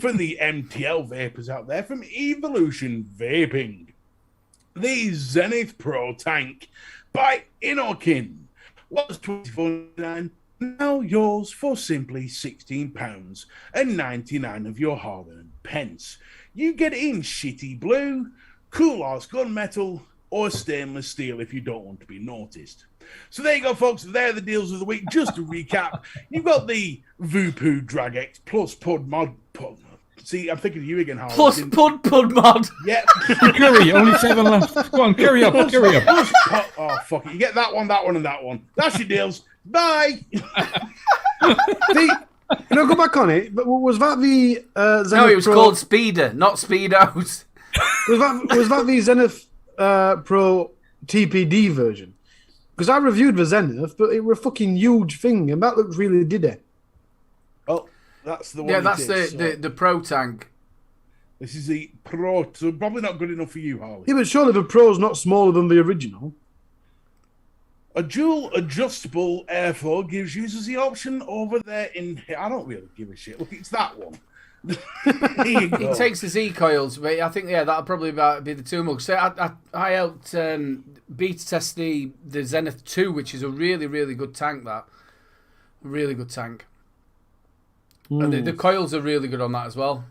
for the MTL vapors out there, from Evolution Vaping, the Zenith Pro Tank by Inokin. Was $24.99, now yours for simply £16.99 of your hard-earned pence. You get it in shitty blue, cool arse gunmetal, or stainless steel if you don't want to be noticed. So there you go, folks. They're the deals of the week. Just to recap, you've got the Voopoo Drag X plus Pud Mod. See, I'm thinking of you again, Harley. Plus Pud mod. Yeah. Curry, only 7 left. Go on, curry up. Plus oh, fuck it. You get that one, and that one. That's your deals. Bye. Go back on it. But was that the Zenith No, it was Pro? called Speeder, not Speedos. Was that the Zenith Pro TPD version? Because I reviewed the Zenith, but it was a fucking huge thing, and that looks really diddy. Oh, that's the one. Yeah, it that's is, the Pro Tank. This is the Pro, so probably not good enough for you, Harley. Yeah, but surely the Pro's not smaller than the original. A dual adjustable airflow gives users the option over there in. I don't really give a shit. Look, it's that one. There you go. It takes the Z coils, but I think that'll probably be the 2 mugs. So I helped beta test the Zenith 2, which is a really, really good tank. That really good tank. And the coils are really good on that as well.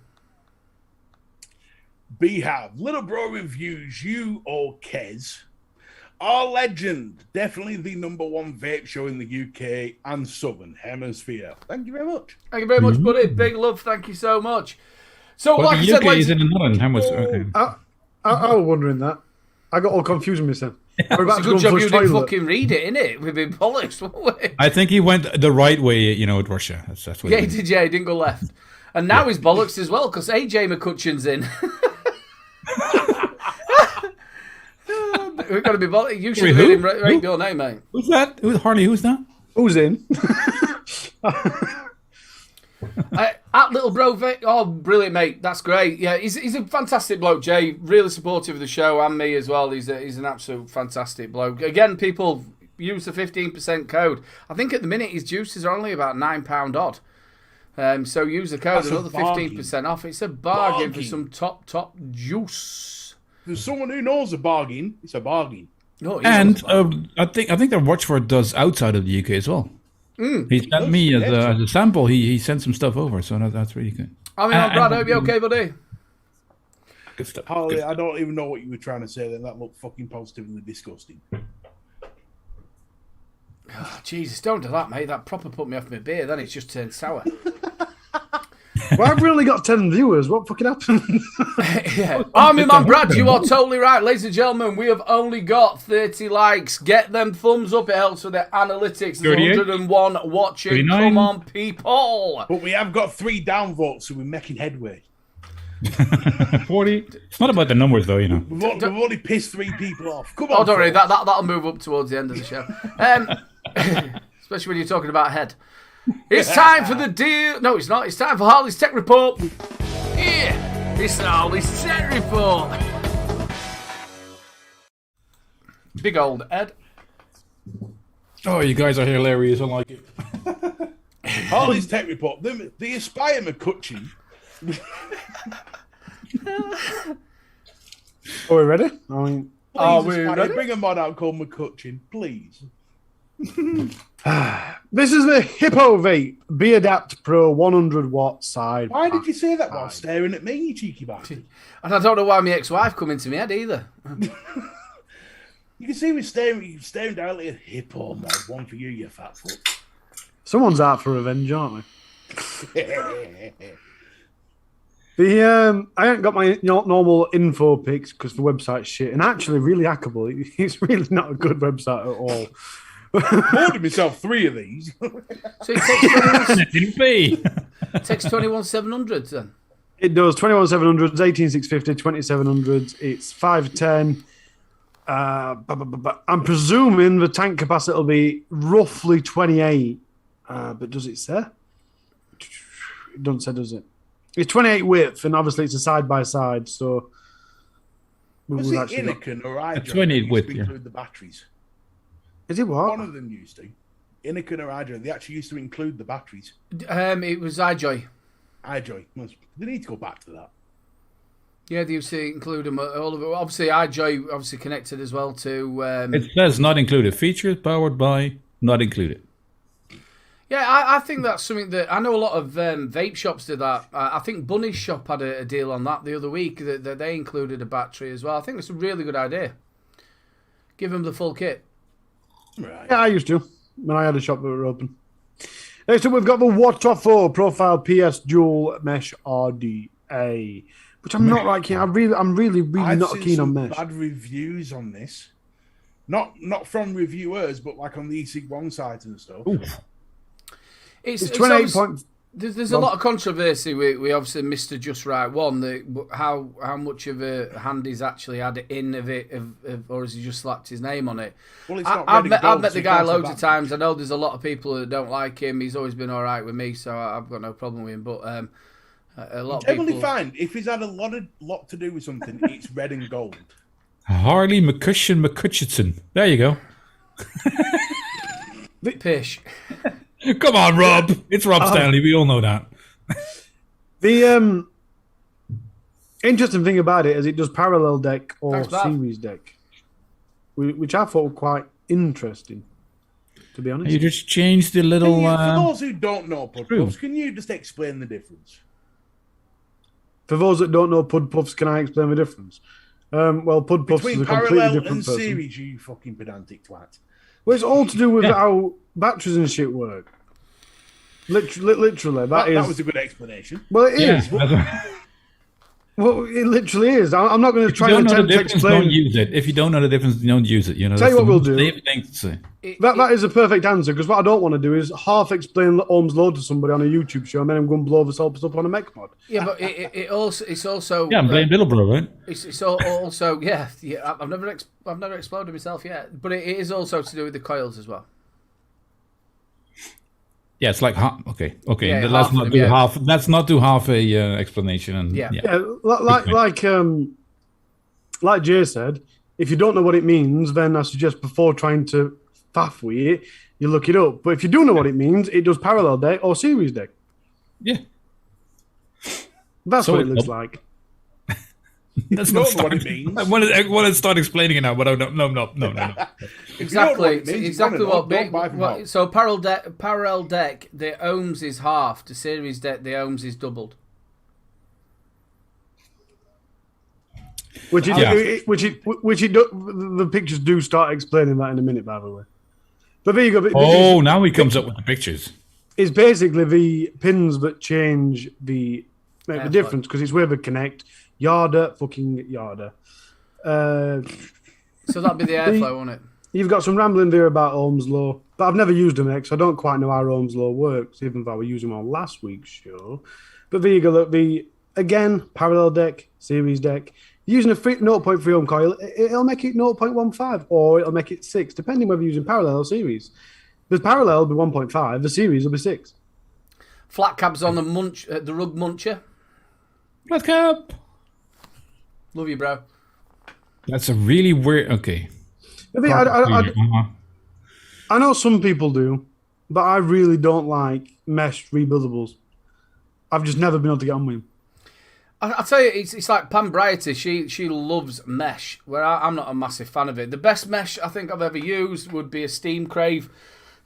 Behave. Little Bro Reviews, you or Kez. Our legend, definitely the #1 vape show in the UK and Southern Hemisphere. Thank you very much. Thank you very much, buddy. Big love. Thank you so much. So, Well, like I the said, UK is in England. How much? Okay. I was wondering that. I got all confused with myself. We're about It's a to good go job for you a didn't toilet. fucking read it, innit? We've been bollocks, won't we? I think he went the right way, with Russia. That's what Yeah, he he did. did, yeah, he didn't go left. And now he's bollocks as well, because AJ McCutcheon's in. We've got to be bollocks. You should have Who? made him rate Who? your name, mate. Who's that? Who's that? Who's in? At Little Bro Vape. Oh, brilliant, mate. That's great. Yeah, he's a fantastic bloke, Jay. Really supportive of the show and me as well. He's an absolute fantastic bloke. Again, people use the 15% code. I think at the minute his juices are only about £9 odd. So use the code, That's a another bargain. 15% off. It's a bargain for Bargain. some top juice. There's someone who knows a bargain. It's a bargain. Oh, he And knows about it. I think the Watchword does outside of the UK as well. He sent me as a sample. He sent some stuff over, so that's really good. I mean, Brad, I hope you're okay, buddy. Good stuff. Harley, I don't even know what you were trying to say then. That looked fucking positively disgusting. Oh, Jesus, don't do that, mate. That proper put me off my beer. Then it's just turned sour. Well, I've only got 10 viewers. What fucking happened? Yeah. Army Man Brad, you are totally right. Ladies and gentlemen, we have only got 30 likes. Get them thumbs up. It helps with the analytics. There's 38, 101 watching. 39. Come on, people. But we have got 3 downvotes, so we're making headway. 40. It's not about the numbers, though, We've only pissed 3 people off. Come on. Oh, don't worry. folks. That'll move up towards the end of the show. Especially when you're talking about head. It's time for the deal. No, it's not. It's time for Harley's Tech Report. Yeah, it's Harley's Tech Report. Big old Ed. Oh, you guys are hilarious. I like it. Harley's Tech Report. The Aspire McCutcheon. Are we ready? I mean, Are Please, we Aspire, ready? bring a mod out called McCutcheon, please. this is the Hippo Vape B-Adapt Pro 100 watt side. Why did you say that while staring at me, you cheeky bastard? And I don't know why my ex-wife come into my head either. You can see me staring down like a hippo mod. One for you, you fat fuck. Someone's out for revenge, aren't they? I ain't got my normal info pics because the website's shit, and actually really hackable. It's really not a good website at all. Ordered myself 3 of these. So it Didn't be. takes 21,700 then. It does 21,700s, 18,650, 2700s. It's 510. I'm presuming the tank capacity will be roughly 28. But does it say? It doesn't say, does it? It's 28 width, and obviously it's a side by side. So Was we've it actually got- Innokin or Hydro? 28 used width, to yeah. include the batteries. Is it what? One of them used to. Innokin or Hydro, they actually used to include the batteries. It was iJoy. Hydro, they need to go back to that. Yeah, they used to include them, all of it. Obviously, iJoy obviously connected as well to... It says not included. Features powered by not included. Yeah, I think that's something that... I know a lot of vape shops did that. I think Bunny's shop had a deal on that the other week, that they included a battery as well. I think it's a really good idea. Give them the full kit. Right. Yeah, I used to when I had a shop that were open. Next up, we've got the Water 4 Profile PS Dual Mesh RDA, which I'm not right keen. I'm really I've not seen keen on some mesh. bad reviews on this. Not from reviewers, but like on the e-cig1 site and stuff. It's 28 point. There's a lot of controversy with obviously Mr. Just Right One. How much of a hand he's actually had in of it, or has he just slapped his name on it? Well, it's not I've red and met gold, the so you guy can't say loads of that. times. I know there's a lot of people that don't like him. He's always been all right with me, so I've got no problem with him. But a lot of Generally people. fine. If he's had a lot to do with something, it's red and gold. Harley McCutcheon. There you go. Pish. Come on, Rob. It's Rob Stanley. We all know that. The interesting thing about it is it does parallel deck or Thanks, Bob. series deck, which I thought were quite interesting, to be honest. You just changed the little... For those who don't know Pud Puffs, can you just explain the difference? For those that don't know Pud Puffs, can I explain the difference? Well, Pud Puffs is Between a completely parallel different and person. series, you fucking pedantic twat. Well, it's all to do with how batteries and shit work. Literally, That that was a good explanation. Well, it Yeah. is. Well, it literally is. I'm not going to If you try don't and know the attempt to difference, don't explain. use it. If you don't know the difference, don't use it. You know, Tell you that's what the we'll most do. safe thing to say. That is a perfect answer, because what I don't want to do is half explain Ohm's law to somebody on a YouTube show and then I'm going to blow this up on a mech mod. Yeah, but it's also Yeah, I'm playing Middleborough, right? it's also yeah. I've never exploded myself yet, but it is also to do with the coils as well. Yeah, it's like half. Okay. Yeah, Let's half of not them, do yeah. half. Let's not do half a explanation. And Yeah. Yeah, like Jay said, if you don't know what it means, then I suggest before trying to faff with it, you look it up. But if you do know what it means, it does parallel deck or series deck. Yeah. That's So what it it- looks like. Let's You not don't know what start. it means. I want to start explaining it now, but I don't. No. Exactly, it means, exactly you what. don't buy from Hot. So parallel deck, the ohms is half. The series deck, the ohms is doubled. Which Yeah. the pictures do start explaining that in a minute, by the way. But there you go. But Oh, now he comes up with the pictures. it's basically the pins that change make the Airflow. difference, because it's where they connect. Fucking Yarda. So that'd be the airflow, wouldn't it? You've got some rambling there about Ohm's law, but I've never used them, so I don't quite know how Ohm's law works, even though we used them on last week's show. But there you go. Look, again, parallel deck, series deck. Using a 0.3 ohm coil, it'll make it 0.15 or it'll make it 6, depending whether you're using parallel or series. The parallel will be 1.5, the series will be 6. Flat cabs on the rug muncher. Let's go. Love you, bro. That's a really weird. Okay. I know some people do, but I really don't like mesh rebuildables. I've just never been able to get on with them. I'll tell you, it's like Pam Brighty. She loves mesh, where I'm not a massive fan of it. The best mesh I think I've ever used would be a steam crave.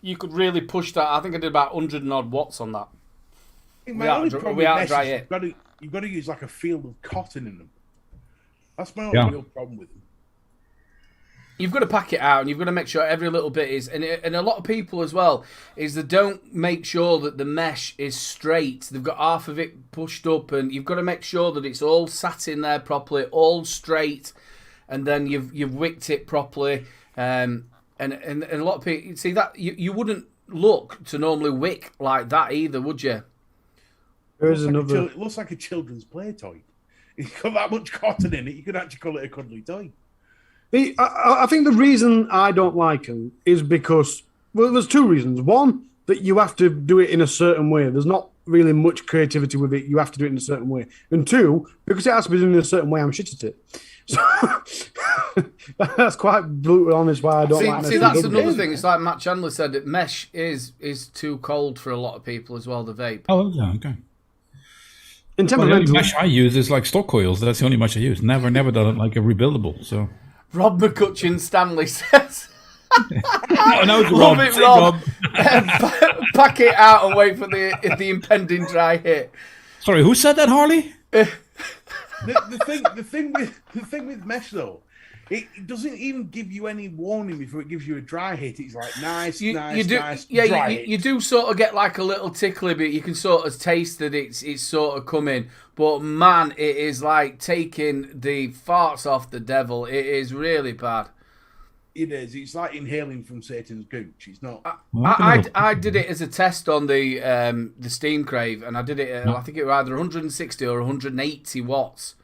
You could really push that. I think I did about 100 and odd watts on that. My only problem with out mesh dry is it. you've got to use like a field of cotton in them. That's my Yeah. only real problem with them. You've got to pack it out, and you've got to make sure every little bit is. And a lot of people as well is they don't make sure that the mesh is straight. They've got half of it pushed up, and you've got to make sure that it's all sat in there properly, all straight, and then you've wicked it properly. And a lot of people see that you wouldn't look to normally wick like that either, would you? There's It another. looks like a children's play toy. It's got that much cotton in it, you could actually call it a cuddly toy. I think the reason I don't like them is because, well, there's two reasons. One, that you have to do it in a certain way. There's not really much creativity with it. You have to do it in a certain way. And two, because it has to be done in a certain way, I'm shit at it. So that's quite brutal, honest. Why I don't like. See, that's another thing. It's like Matt Chandler said that mesh is too cold for a lot of people as well. The vape. Oh, yeah, okay. In Well, the only temperamental, mesh I use is like stock coils. That's the only mesh I use. Never done it like a rebuildable. So. Rob McCutcheon Stanley says, No, it's "Love Rob. it, Say Rob. Pack it out and wait for the impending dry hit." Sorry, who said that, Harley? The thing with mesh though, it doesn't even give you any warning before it gives you a dry hit. It's like nice, dry hit. You do sort of get like a little tickly bit. You can sort of taste that it's sort of coming. But man, it is like taking the farts off the devil. It is really bad. It is. It's like inhaling from Satan's gooch. It's not. I did it as a test on the Steam Crave, and I did it. I think it was either 160 or 180 watts,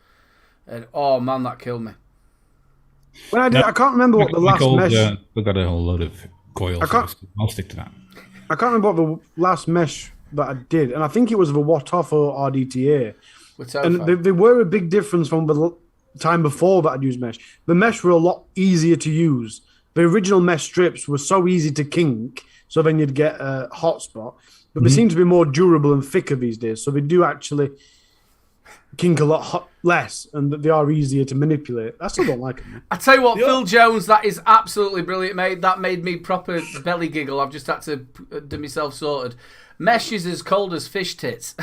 and oh man, that killed me. when I did, I can't remember what the last mesh. We got a whole load of coils. I'll stick to that. I can't remember what the last mesh that I did, and I think it was the Watt-Off or RDTA. And they were a big difference from the time before that I'd used mesh. The mesh were a lot easier to use. The original mesh strips were so easy to kink, so then you'd get a hot spot. But they seem to be more durable and thicker these days, so they do actually kink a lot less, and they are easier to manipulate. I still don't like them. I tell you what, Phil Jones, that is absolutely brilliant, mate. That made me proper belly giggle. I've just had to do myself sorted. Mesh is as cold as fish tits.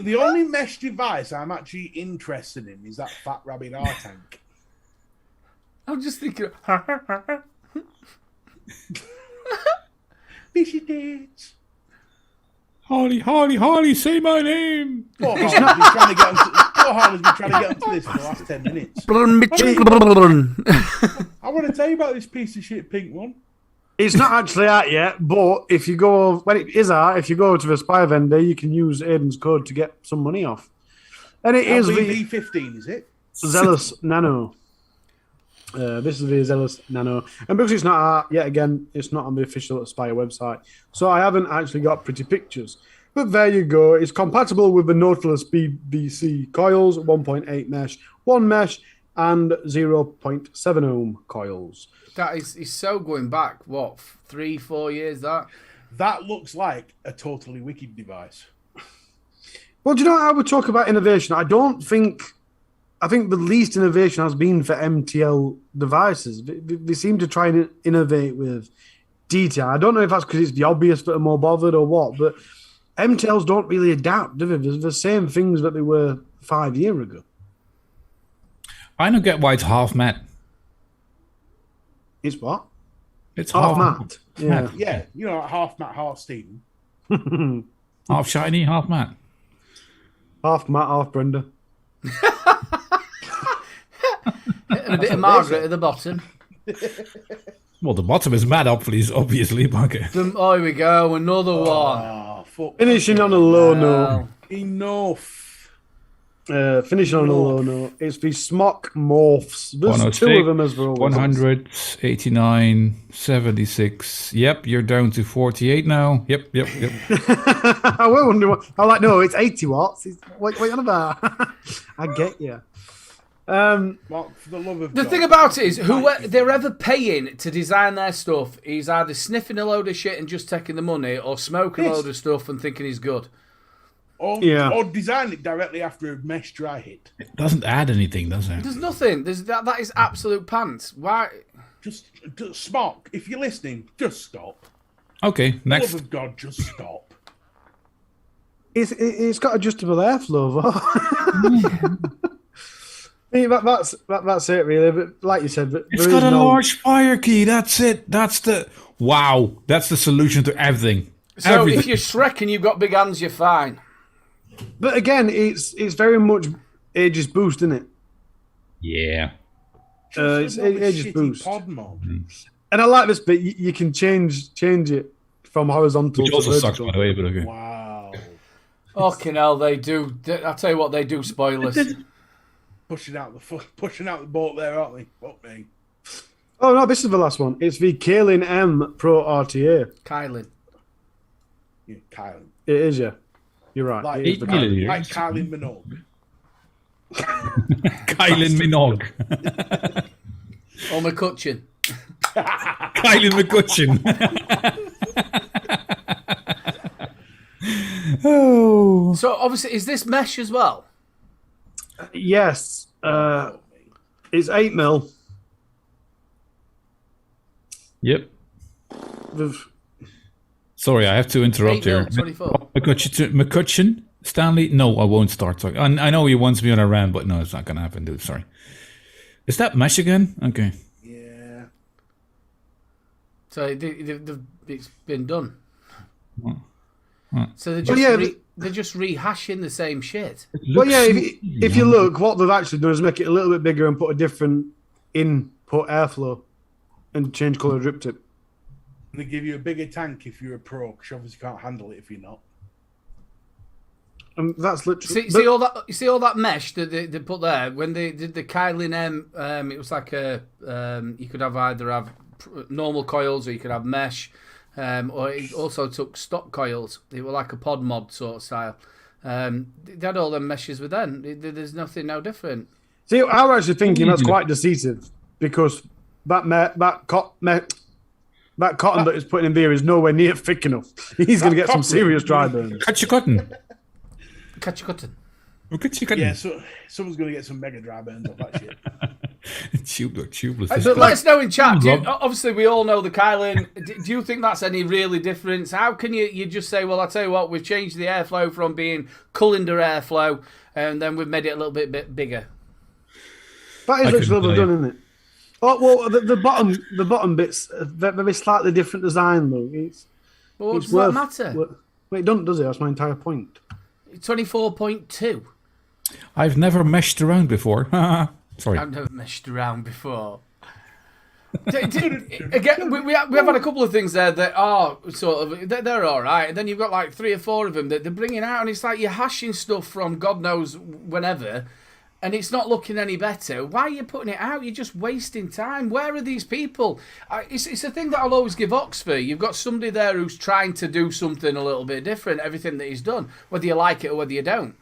The only mesh device I'm actually interested in is that Fat Rabbit R tank. I'm just thinking. Fishy tits. Harley, say my name. Poor Harley's been trying to get onto this for the last 10 minutes. I want to tell you about this piece of shit pink one. It's not actually out yet, but if you go when it is out, if you go to the Spy vendor, you can use Aiden's code to get some money off. And it is the V15, is it? Zealous Nano. This is the Zealous Nano, and because it's not out yet, again, it's not on the official Aspire website, so I haven't actually got pretty pictures. But there you go. It's compatible with the Nautilus BBC coils, 1.8 mesh, 1 mesh, and 0.7 ohm coils. That is so going back, what, 3-4 years, that? That looks like a totally wicked device. Well, do you know how we talk about innovation? I think the least innovation has been for MTL devices. They seem to try and innovate with detail. I don't know if that's because it's the obvious that are more bothered or what, but MTLs don't really adapt, do they? They're the same things that they were 5 years ago. I don't get why it's half matte. It's what? It's Half matte. Yeah. Yeah, you know, half matte, half steam. Half shiny, half matte. Half Matt, half Brenda. And a bit of Margaret at the bottom. Well, the bottom is matte, obviously. Okay. Oh, here we go, another one. Oh, fuck. Finishing on a low note. Enough. Finishing on a low note. It's the Smock Morphs. There's 2 of them as well. 100, 89, 76. Yep, you're down to 48 now. Yep. I will wonder what. I'm like, no, it's 80 watts. What are you on about? I get you. Well, for the love of The God. thing about it is, who they're ever paying to design their stuff is either sniffing a load of shit and just taking the money, or smoking a load of stuff and thinking he's good. Or design it directly after a mesh dry hit. It doesn't add anything, does it? There's nothing. That is absolute pants. Why? Just Smock, if you're listening, just stop. Okay, For the next. love of God, just stop. It's got adjustable airflow, though. That's it, really. But like you said, It's got a large fire key. That's it. That's the solution to everything. So if you're Shrek and you've got big hands, you're fine. But again, it's very much Aegis Boost, isn't it? Yeah. It's Aegis Shitty Boost. pod mod. And I like this bit. You can change it from horizontal Which to also sucks, vertical. by the way, but okay. Wow. Fucking hell, they do. I tell you what, they do spoil us. Pushing out the boat there, aren't they? Fuck me. Oh no, this is the last one. It's the Kalin M Pro RTA. Kylan. Yeah, Kylie. It is, yeah. You're right. Like, It is the Kylie. like Kylie Minogue. Kylan Minogue. Or McCutcheon. Kylan McCutcheon. Oh. So obviously, is this mesh as well? Yes. It's 8 mil. Yep. With- Sorry, I have to interrupt 8 here. mil, 24. McCutcheon? Stanley? No, I won't start talking. I know he wants me on a rant, but no, it's not going to happen, dude. Sorry. Is that mesh again? Okay. Yeah. So it's been done. What? So they're Well, just, yeah, they're just rehashing the same shit. Well, yeah, if you look, what they've actually done is make it a little bit bigger and put a different input airflow and change colour drip tip. And they give you a bigger tank if you're a pro, because you obviously can't handle it if you're not. That's literally... See all that. You see all that mesh that they put there when they did the Kylan M. It was like a you could either have normal coils or you could have mesh, or it also took stock coils. They were like a pod mod sort of style. They had all them meshes with them. There's nothing no different. See, I'm actually thinking that's quite decisive because that cotton that is putting in there is nowhere near thick enough. He's going to get some serious dry burns. Cut your cotton. Catch your cotton. Cut your cotton. Yeah, so someone's going to get some mega dry burns off that shit. Tubeless. But let us know in chat. Obviously, we all know the Kylan. Do you think that's any really difference? How can you just say, well, I'll tell you what, we've changed the airflow from being colander airflow and then we've made it a little bit bigger? That is literally what they've done, isn't it? Oh, well, the bottom bits, very slightly different design, though. Well, what does that matter? Well, it doesn't, does it? That's my entire point. 24.2. I've never meshed around before. Sorry. I've never meshed around before. Again, we have had a couple of things there that are sort of they're all right, and then you've got like 3 or 4 of them that they're bringing out, and it's like you're hashing stuff from God knows whenever, and it's not looking any better. Why are you putting it out? You're just wasting time. Where are these people? It's a thing that I'll always give Oxford. You've got somebody there who's trying to do something a little bit different. Everything that he's done, whether you like it or whether you don't.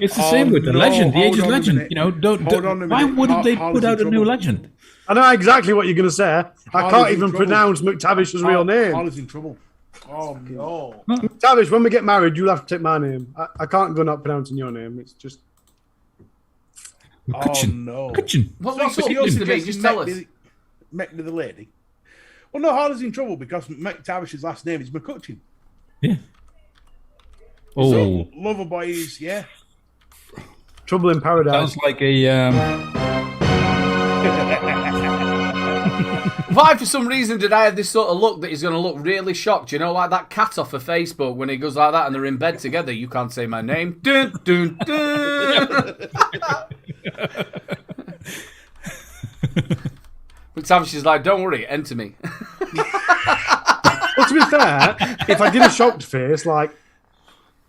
It's the same with the legend, the Age of Legend. You know, why wouldn't they put out a new legend? I know exactly what you're going to say. I can't even pronounce McTavish's real name. Harley's in trouble. Oh, no. McTavish, when we get married, you'll have to take my name. I can't go not pronouncing your name. It's just... McCutcheon. Oh, no. McCutcheon. What was supposed to be? Just tell us. Met with the lady. Well, no, Harley's in trouble because McTavish's last name is McCutcheon. Yeah. Oh. So, Loverboy is, yeah. Trouble in Paradise. Sounds like a... Why, for some reason, did I have this sort of look that he's going to look really shocked? You know, like that cat off of Facebook when he goes like that and they're in bed together. You can't say my name. Dun, dun, dun. But Tavish is like, don't worry, enter me. Well, to be fair, if I did a shocked face, like,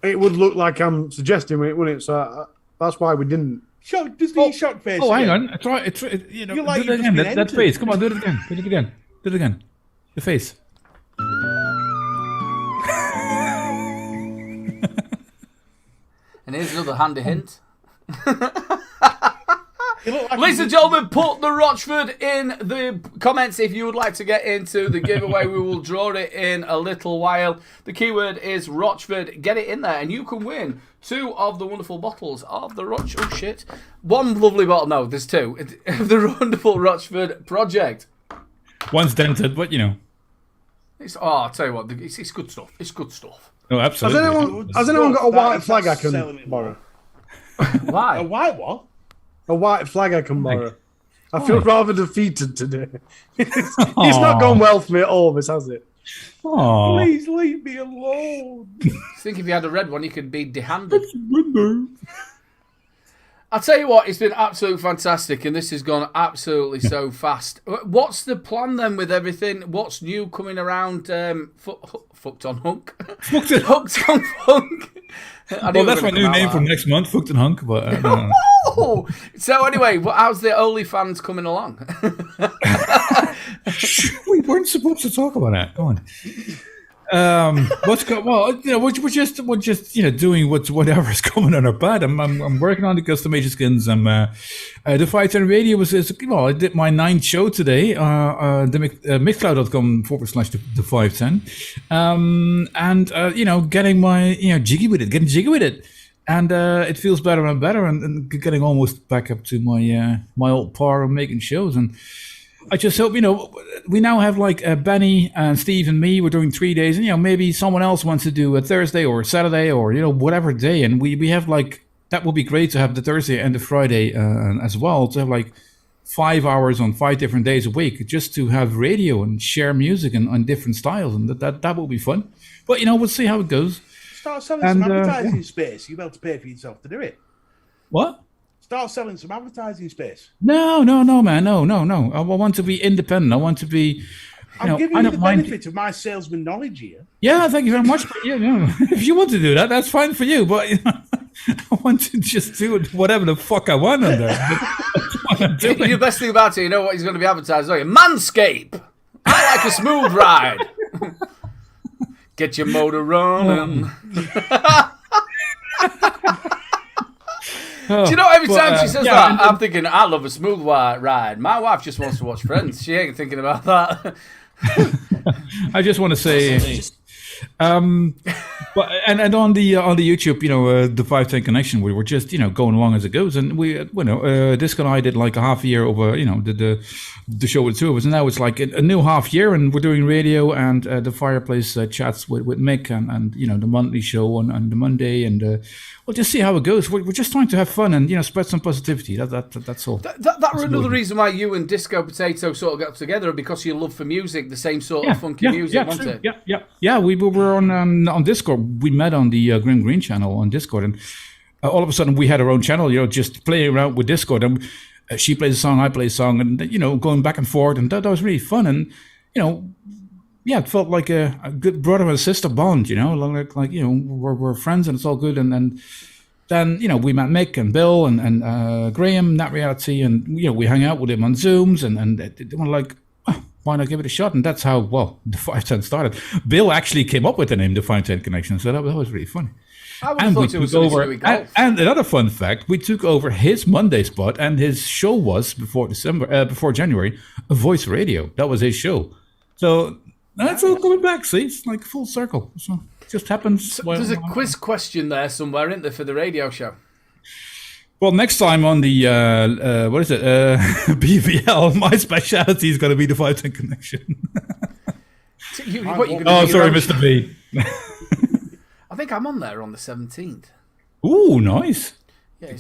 it would look like I'm suggesting it, wouldn't it? So that's why we didn't. Shock, just the shock face. Oh, hang on. Try, you know, like do it again. That face. Come on, do it again. Do it again. Do it again. The face. And here's another handy hint. Like Ladies and gentlemen, put the Rochford in the comments if you would like to get into the giveaway. We will draw it in a little while. The keyword is Rochford. Get it in there and you can win 2 of the wonderful bottles of the Oh, shit. 1 lovely bottle. No, there's 2. Of the wonderful Rochford Project. One's dented, but you know. I'll tell you what, it's good stuff. It's good stuff. No, absolutely. Has anyone got a white flag I can borrow? Why? A white what? A white flag I can borrow. I feel rather defeated today. It's not gone well for me at all, this has it? Aww. Please leave me alone. I think if you had a red one, you could be dehanded. I'll tell you what, it's been absolutely fantastic, and this has gone absolutely so fast. What's the plan then with everything? What's new coming around? Fucked on Hunk. Hooked on Funk. Well, that's my new name from next month, Fucked and Hunk. But so anyway, how's the OnlyFans coming along? We weren't supposed to talk about that. Go on. Well, you know, we're just you know doing whatever's coming on our pad. I'm working on the custom major skins. The 510 radio I did my 9th show today. Mixcloud.com/the 510. And you know, getting my getting jiggy with it, and it feels better and better, and getting almost back up to my my old par of making shows. And I just hope, you know, we now have like Benny and Steve and me. We're doing 3 days, and you know, maybe someone else wants to do a Thursday or a Saturday or you know whatever day, and we have like that would be great to have the Thursday and the Friday as well, to have like 5 hours on 5 different days a week, just to have radio and share music and on different styles, and that will be fun. But you know, we'll see how it goes. Start selling some advertising space. You'll be able to pay for yourself to do it. What? Start selling some advertising space. No, man, no. I want to be independent. I want to be. I'm giving you the benefit of my salesman knowledge here. Yeah, thank you very much. But you know, if you want to do that, that's fine for you. But you know, I want to just do whatever the fuck I want on there. That's what I'm doing. The best thing about it, you know what he's going to be advertised, don't you? Manscape. I like a smooth ride. Get your motor running. Do you know, every time she says that, I'm thinking, I love a smooth ride. My wife just wants to watch Friends. She ain't thinking about that. I just want to say, but and on the YouTube, you know, the 510 connection, we were just, you know, going along as it goes, and we, you know, Disco and I did like a half a year over, you know, the show with 2 of us, and now it's like a new half year, and we're doing radio and the fireplace chats with Mick and you know the monthly show on the Monday, and we'll just see how it goes. We're just trying to have fun and you know spread some positivity. That's all. That was another reason why you and Disco Potato sort of got together, because your love for music, the same sort of funky music, wasn't it? Yeah. We were were on Discord. We met on the Grim Green channel on Discord, and all of a sudden we had our own channel. Just playing around with Discord, and she plays a song, I play a song, and going back and forth, and that was really fun. And yeah, it felt like a good brother and sister bond. Like we're friends, and it's all good. And then we met Mick and Bill and Graham, Nat Reality, and we hung out with him on Zooms, and they were like, why not give it a shot? And that's how, the 510 started. Bill actually came up with the name, the 510 Connection, so that was really funny. I would have thought it was over. And another fun fact, we took over his Monday spot, and his show was, before January, a voice radio. That was his show. So that's all coming back, see? It's like full circle. So it just happens. So there's a quiz question there somewhere, isn't there, for the radio show? Well, next time on the, what is it, BVL, my speciality is going to be the 510 Connection. Sorry, Mr. B. I think I'm on there on the 17th. Ooh, nice. Yeah,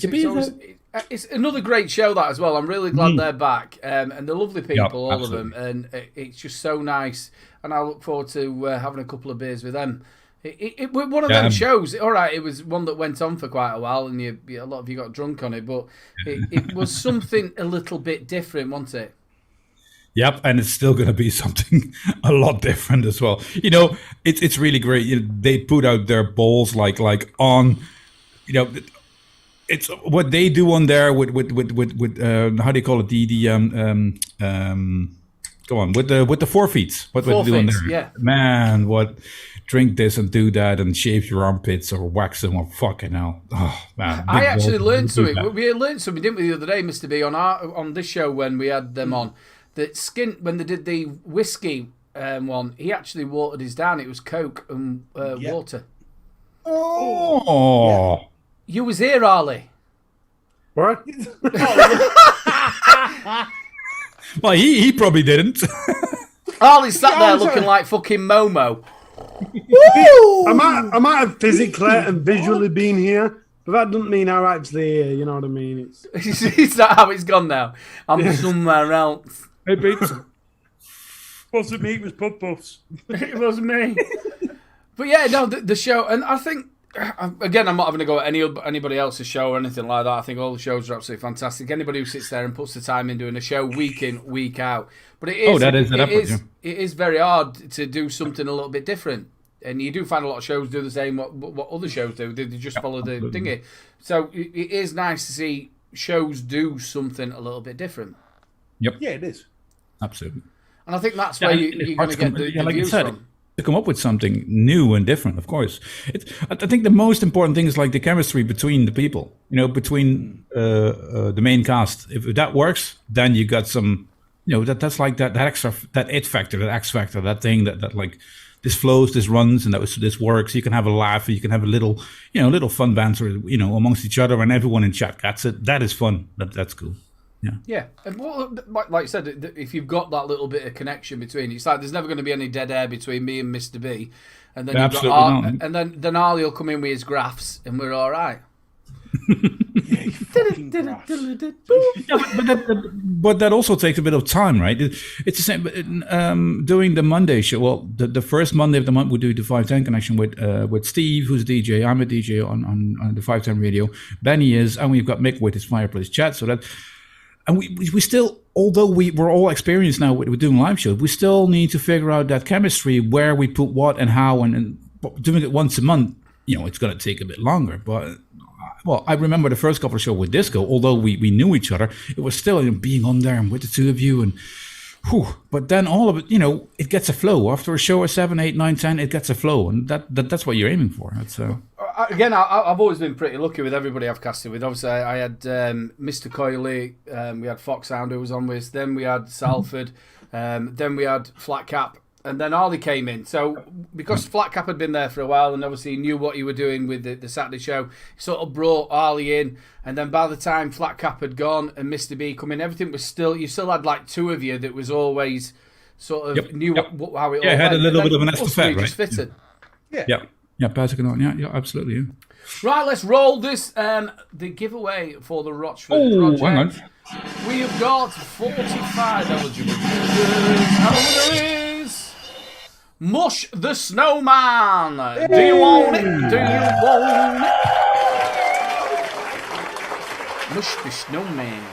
it's another great show, that, as well. I'm really glad they're back. And they're lovely people, all of them. And it's just so nice. And I look forward to having a couple of beers with them. It one of them shows. All right, it was one that went on for quite a while, and a lot of you got drunk on it. But it was something a little bit different, wasn't it? Yep, and it's still going to be something a lot different as well. It's really great. They put out their balls like on, it's what they do on there with how do you call it, go on with the forfeits. What they do on there? Yeah. Man, what. Drink this and do that and shave your armpits or wax them or fucking hell. Oh, man. I actually learned something. We learned something, didn't we, the other day, Mr. B, on this show when we had them on. That when they did the whiskey one, he actually watered his down. It was Coke and water. Oh. Yeah. You was here, Arlie. What? Well, he probably didn't. Arlie sat there looking like fucking Momo. I might have physically and visually been here, but that doesn't mean I'm actually here. You know what I mean? Is that how it's gone now? I'm somewhere else. Hey, Pete. Wasn't me, it was Pub Puffs. It was me. But yeah, no, the show, and I think, again, I'm not having to go at anybody else's show or anything like that. I think all the shows are absolutely fantastic. Anybody who sits there and puts the time in doing a show week in, week out. But it is very hard to do something a little bit different. And you do find a lot of shows do the same what other shows do. They just follow the thingy. So it is nice to see shows do something a little bit different. Yep. Yeah, it is. Absolutely. And I think that's where you're going to get the like views you said, from. To come up with something new and different, of course. I think the most important thing is like the chemistry between the people. Between the main cast. If that works, then you got some. That's like that extra, that it factor, that X factor, that thing that like this flows, this runs, and this works. You can have a laugh, you can have a little fun banter, amongst each other, and everyone in chat gets it. That is fun. That's cool. Yeah. Yeah. And like you said, if you've got that little bit of connection between, it's like there's never going to be any dead air between me and Mr. B, and then and then Arlie will come in with his graphs, and we're all right. But that also takes a bit of time, right? It's the same. Doing the Monday show. Well, the first Monday of the month we do the 510 Connection with Steve, who's a DJ. I'm a DJ on the 510 radio. Benny is, and we've got Mick with his Fireplace Chat. So that, and we still, although we're all experienced now with doing live shows, we still need to figure out that chemistry, where we put what and how, and doing it once a month. It's going to take a bit longer, but. Well, I remember the first couple of shows with Disco, although we knew each other, it was still being on there and with the two of you. And but then all of it, it gets a flow. After a show of 7, 8, 9, 10, it gets a flow. And that's what you're aiming for. That's, Again, I've always been pretty lucky with everybody I've casted with. Obviously, I had Mr. Coyley, we had Foxhound who was on with us, then we had Salford, then we had Flat Cap. And then Arlie came in. So because Flat Cap had been there for a while and obviously knew what you were doing with the Saturday show, he sort of brought Arlie in. And then by the time Flat Cap had gone and Mr. B come in, everything was you still had like two of you that was always sort of knew how it all went. Yeah, had a little bit of an extra effect, right? Just fitted. Yeah, passing it on. Yeah, absolutely. Yeah. Right, let's roll this. The giveaway for the Rochford project. Hang on. We have got 45 eligible users. Our winner is Mush the Snowman. Do you want it? Do you want it? Mush the Snowman.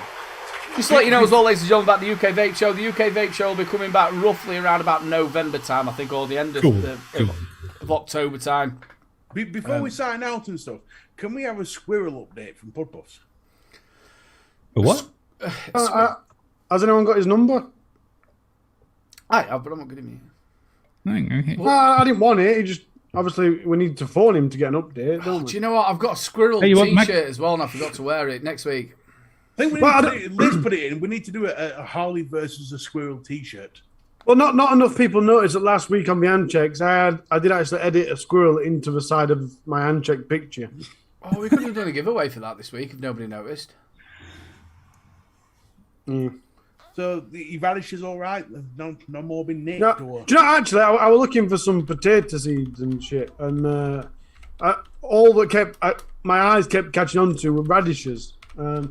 Just to let you know as well, ladies and gentlemen, about the UK Vape Show. The UK Vape Show will be coming back roughly around about November time, I think, or the end of, of October time. Before we sign out and stuff, can we have a squirrel update from Pudpuffs? A what? Has anyone got his number? I have, but I'm not giving you. Okay. I didn't want it. He just obviously we need to phone him to get an update, don't we? Do you know what? I've got a squirrel Hey, T-shirt as well, and I forgot to wear it next week. I think we need let's put it in. We need to do a Harley versus a squirrel T-shirt. Well, not enough people noticed that last week on the hand checks, I did actually edit a squirrel into the side of my hand check picture. Oh, we could have done a giveaway for that this week if nobody noticed. So the radish is all right. No more been nicked. No, Or... do you know, actually, I was looking for some potato seeds and shit, and all that my eyes kept catching on to were radishes. But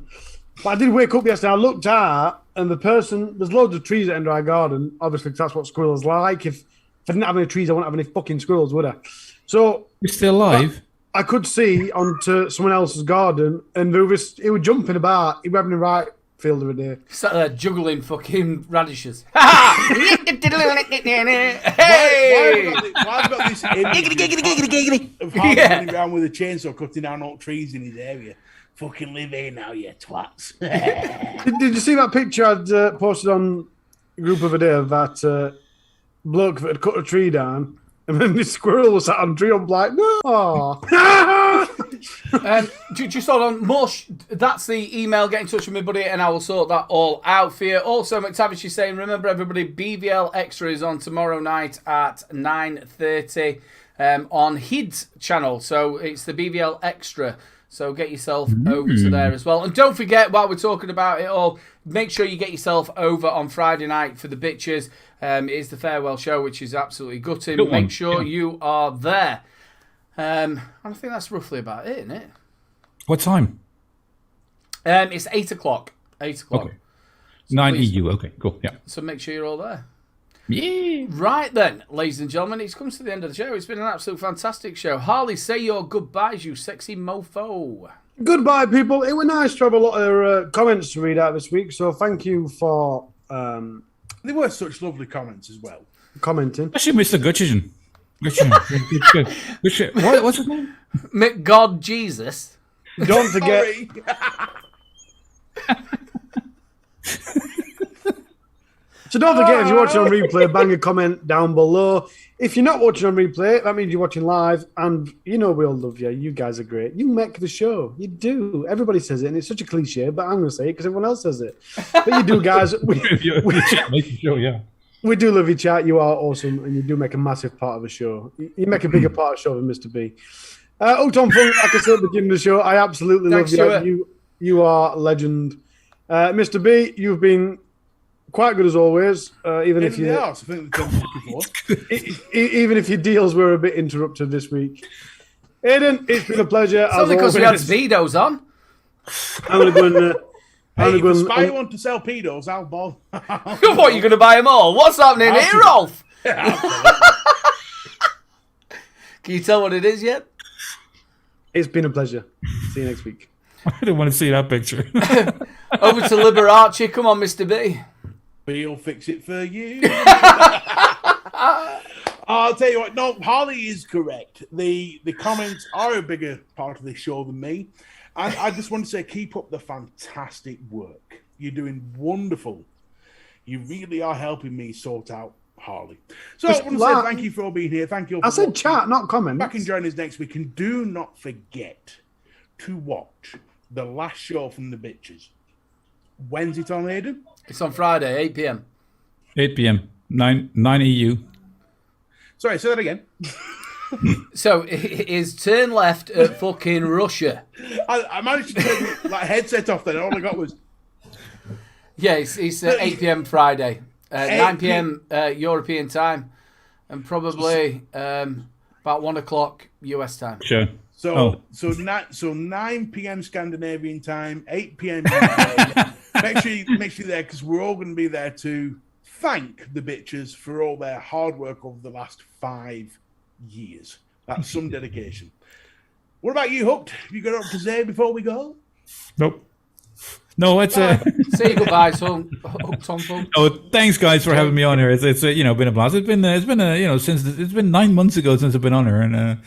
I did wake up yesterday. I looked out, and there's loads of trees at the end of our garden. Obviously, 'cause that's what squirrels like. If I didn't have any trees, I wouldn't have any fucking squirrels, would I? So You're still alive? I could see onto someone else's garden, and he was jumping about. He was having a right field of a day. Sat there juggling fucking radishes. Hey! Why have I got this image of Harley running around with a chainsaw cutting down all trees in his area? Fucking live here now, you twats. Did you see that picture I'd posted on a group of a day of that bloke that had cut a tree down, and then this squirrel was sat on a tree. I'm like, no. Just hold on, Mush. That's the email. Get in touch with me, buddy, and I will sort that all out for you. Also, McTavish is saying, remember everybody, BVL Extra is on tomorrow night at 9:30 on HID's channel. So it's the BVL Extra. So get yourself over to there as well. And don't forget, while we're talking about it all, make sure you get yourself over on Friday night for the bitches. It is the farewell show, which is absolutely gutting. Make sure you are there. And I think that's roughly about it, isn't it? What time? It's 8 o'clock. 8 o'clock. Okay. 9 EU. Okay, cool. Yeah. So make sure you're all there. Yeah. Right then, ladies and gentlemen, it's come to the end of the show. It's been an absolute fantastic show. Harley, say your goodbyes, you sexy mofo. Goodbye, people. It was nice to have a lot of comments to read out this week, so thank you for They were such lovely comments as well. Commenting. Especially Mr. Gutchigen. What's his name? McGod Jesus. Don't forget. So don't forget, if you're watching on replay, bang a comment down below. If you're not watching on replay, that means you're watching live, and you know we all love you. You guys are great. You make the show. You do. Everybody says it, and it's such a cliche, but I'm going to say it because everyone else says it. But you do, guys. We do love you, chat. You are awesome, and you do make a massive part of the show. You make a bigger part of the show than Mr. B. Tom Funk, like I said at the beginning of the show, I absolutely love you. You are a legend. Mr. B, you've been quite good as always, even if your deals were a bit interrupted this week. Aiden, it's been a pleasure. It's only because we had speedos on. I'm going to go and... if Spy want to sell pedos, I'll buy. What, you going to buy them all? What's happening here, Rolf? Can you tell what it is yet? It's been a pleasure. See you next week. I didn't want to see that picture. Over to Liberace. Come on, Mr. B. We'll fix it for you. I'll tell you what. No, Harley is correct. The comments are a bigger part of the show than me. And I just want to say, keep up the fantastic work. You're doing wonderful. You really are helping me sort out Harley. So I want to say thank you for all being here. Thank you all for watching. Chat, not comment. Back and join us next week. And do not forget to watch the last show from the bitches. When's it on, Aiden? It's on Friday, 8 p.m. 8 p.m. 9 EU. Sorry, say that again. So it is turn left at fucking Russia. I managed to turn that headset off then. All I got was... Yeah, it's 8 p.m. Friday. 9 p.m. European time. And probably about 1 o'clock US time. Sure. So 9 p.m. Scandinavian time, 8 p.m. UK. Make sure you're there because we're all going to be there to thank the bitches for all their hard work over the last 5 years. That's some dedication. What about you, Hooked? Have you got up to say before we go? Nope. No, it's Say goodbye, son. Hooked on phone. Oh, thanks guys for having me on here. It's been a blast. It's been since it's been 9 months ago since I've been on here, and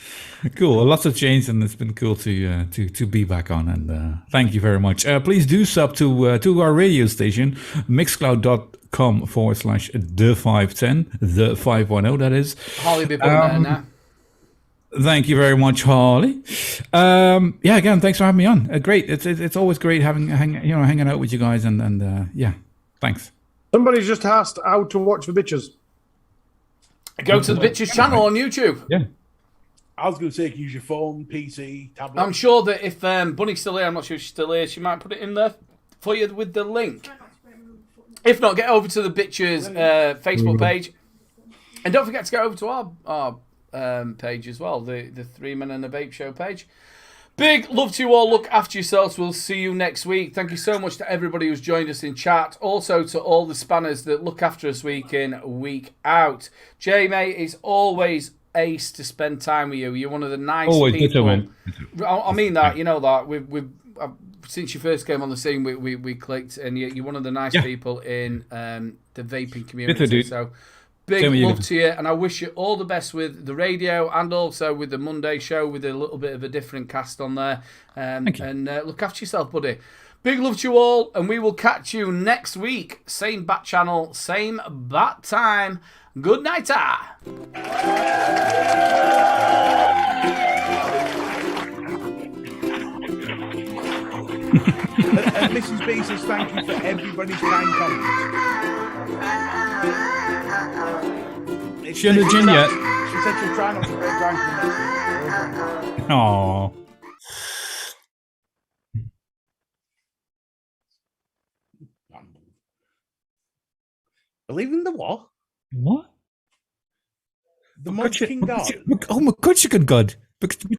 cool. Lots have changed, and it's been cool to be back on. And thank you very much. Please do sub to our radio station, mixcloud.com/the510, the 510. That is. Holly be putting that in there. Thank you very much, Harley. Again, thanks for having me on. Great. It's always great hanging out with you guys, and thanks. Somebody's just asked how to watch the bitches. Go to the Bitches channel on YouTube. Yeah. I was going to say, use your phone, PC, tablet. I'm sure that if Bunny's still here, I'm not sure if she's still here, she might put it in there for you with the link. If not, get over to the Bitches Facebook page. And don't forget to get over to our page as well, the 3 Men and a Vape Show page. Big love to you all. Look after yourselves. We'll see you next week. Thank you so much to everybody who's joined us in chat. Also to all the spanners that look after us week in, week out. Jay, mate, it's always ace to spend time with you. You're one of the nice people. I mean that. You know that. We've since you first came on the scene, we clicked, and you're one of the nice people in the vaping community. So big love to you, and I wish you all the best with the radio and also with the Monday show with a little bit of a different cast on there. And look after yourself, buddy. Big love to you all, and we will catch you next week. Same bat channel, same bat time. Good night. And Mrs. B says thank you for everybody's kind comments. She on the gin yet? She said she'll try not to break rank. Aww. Believe in the what? What? The Munchkin God. Oh, my God, God.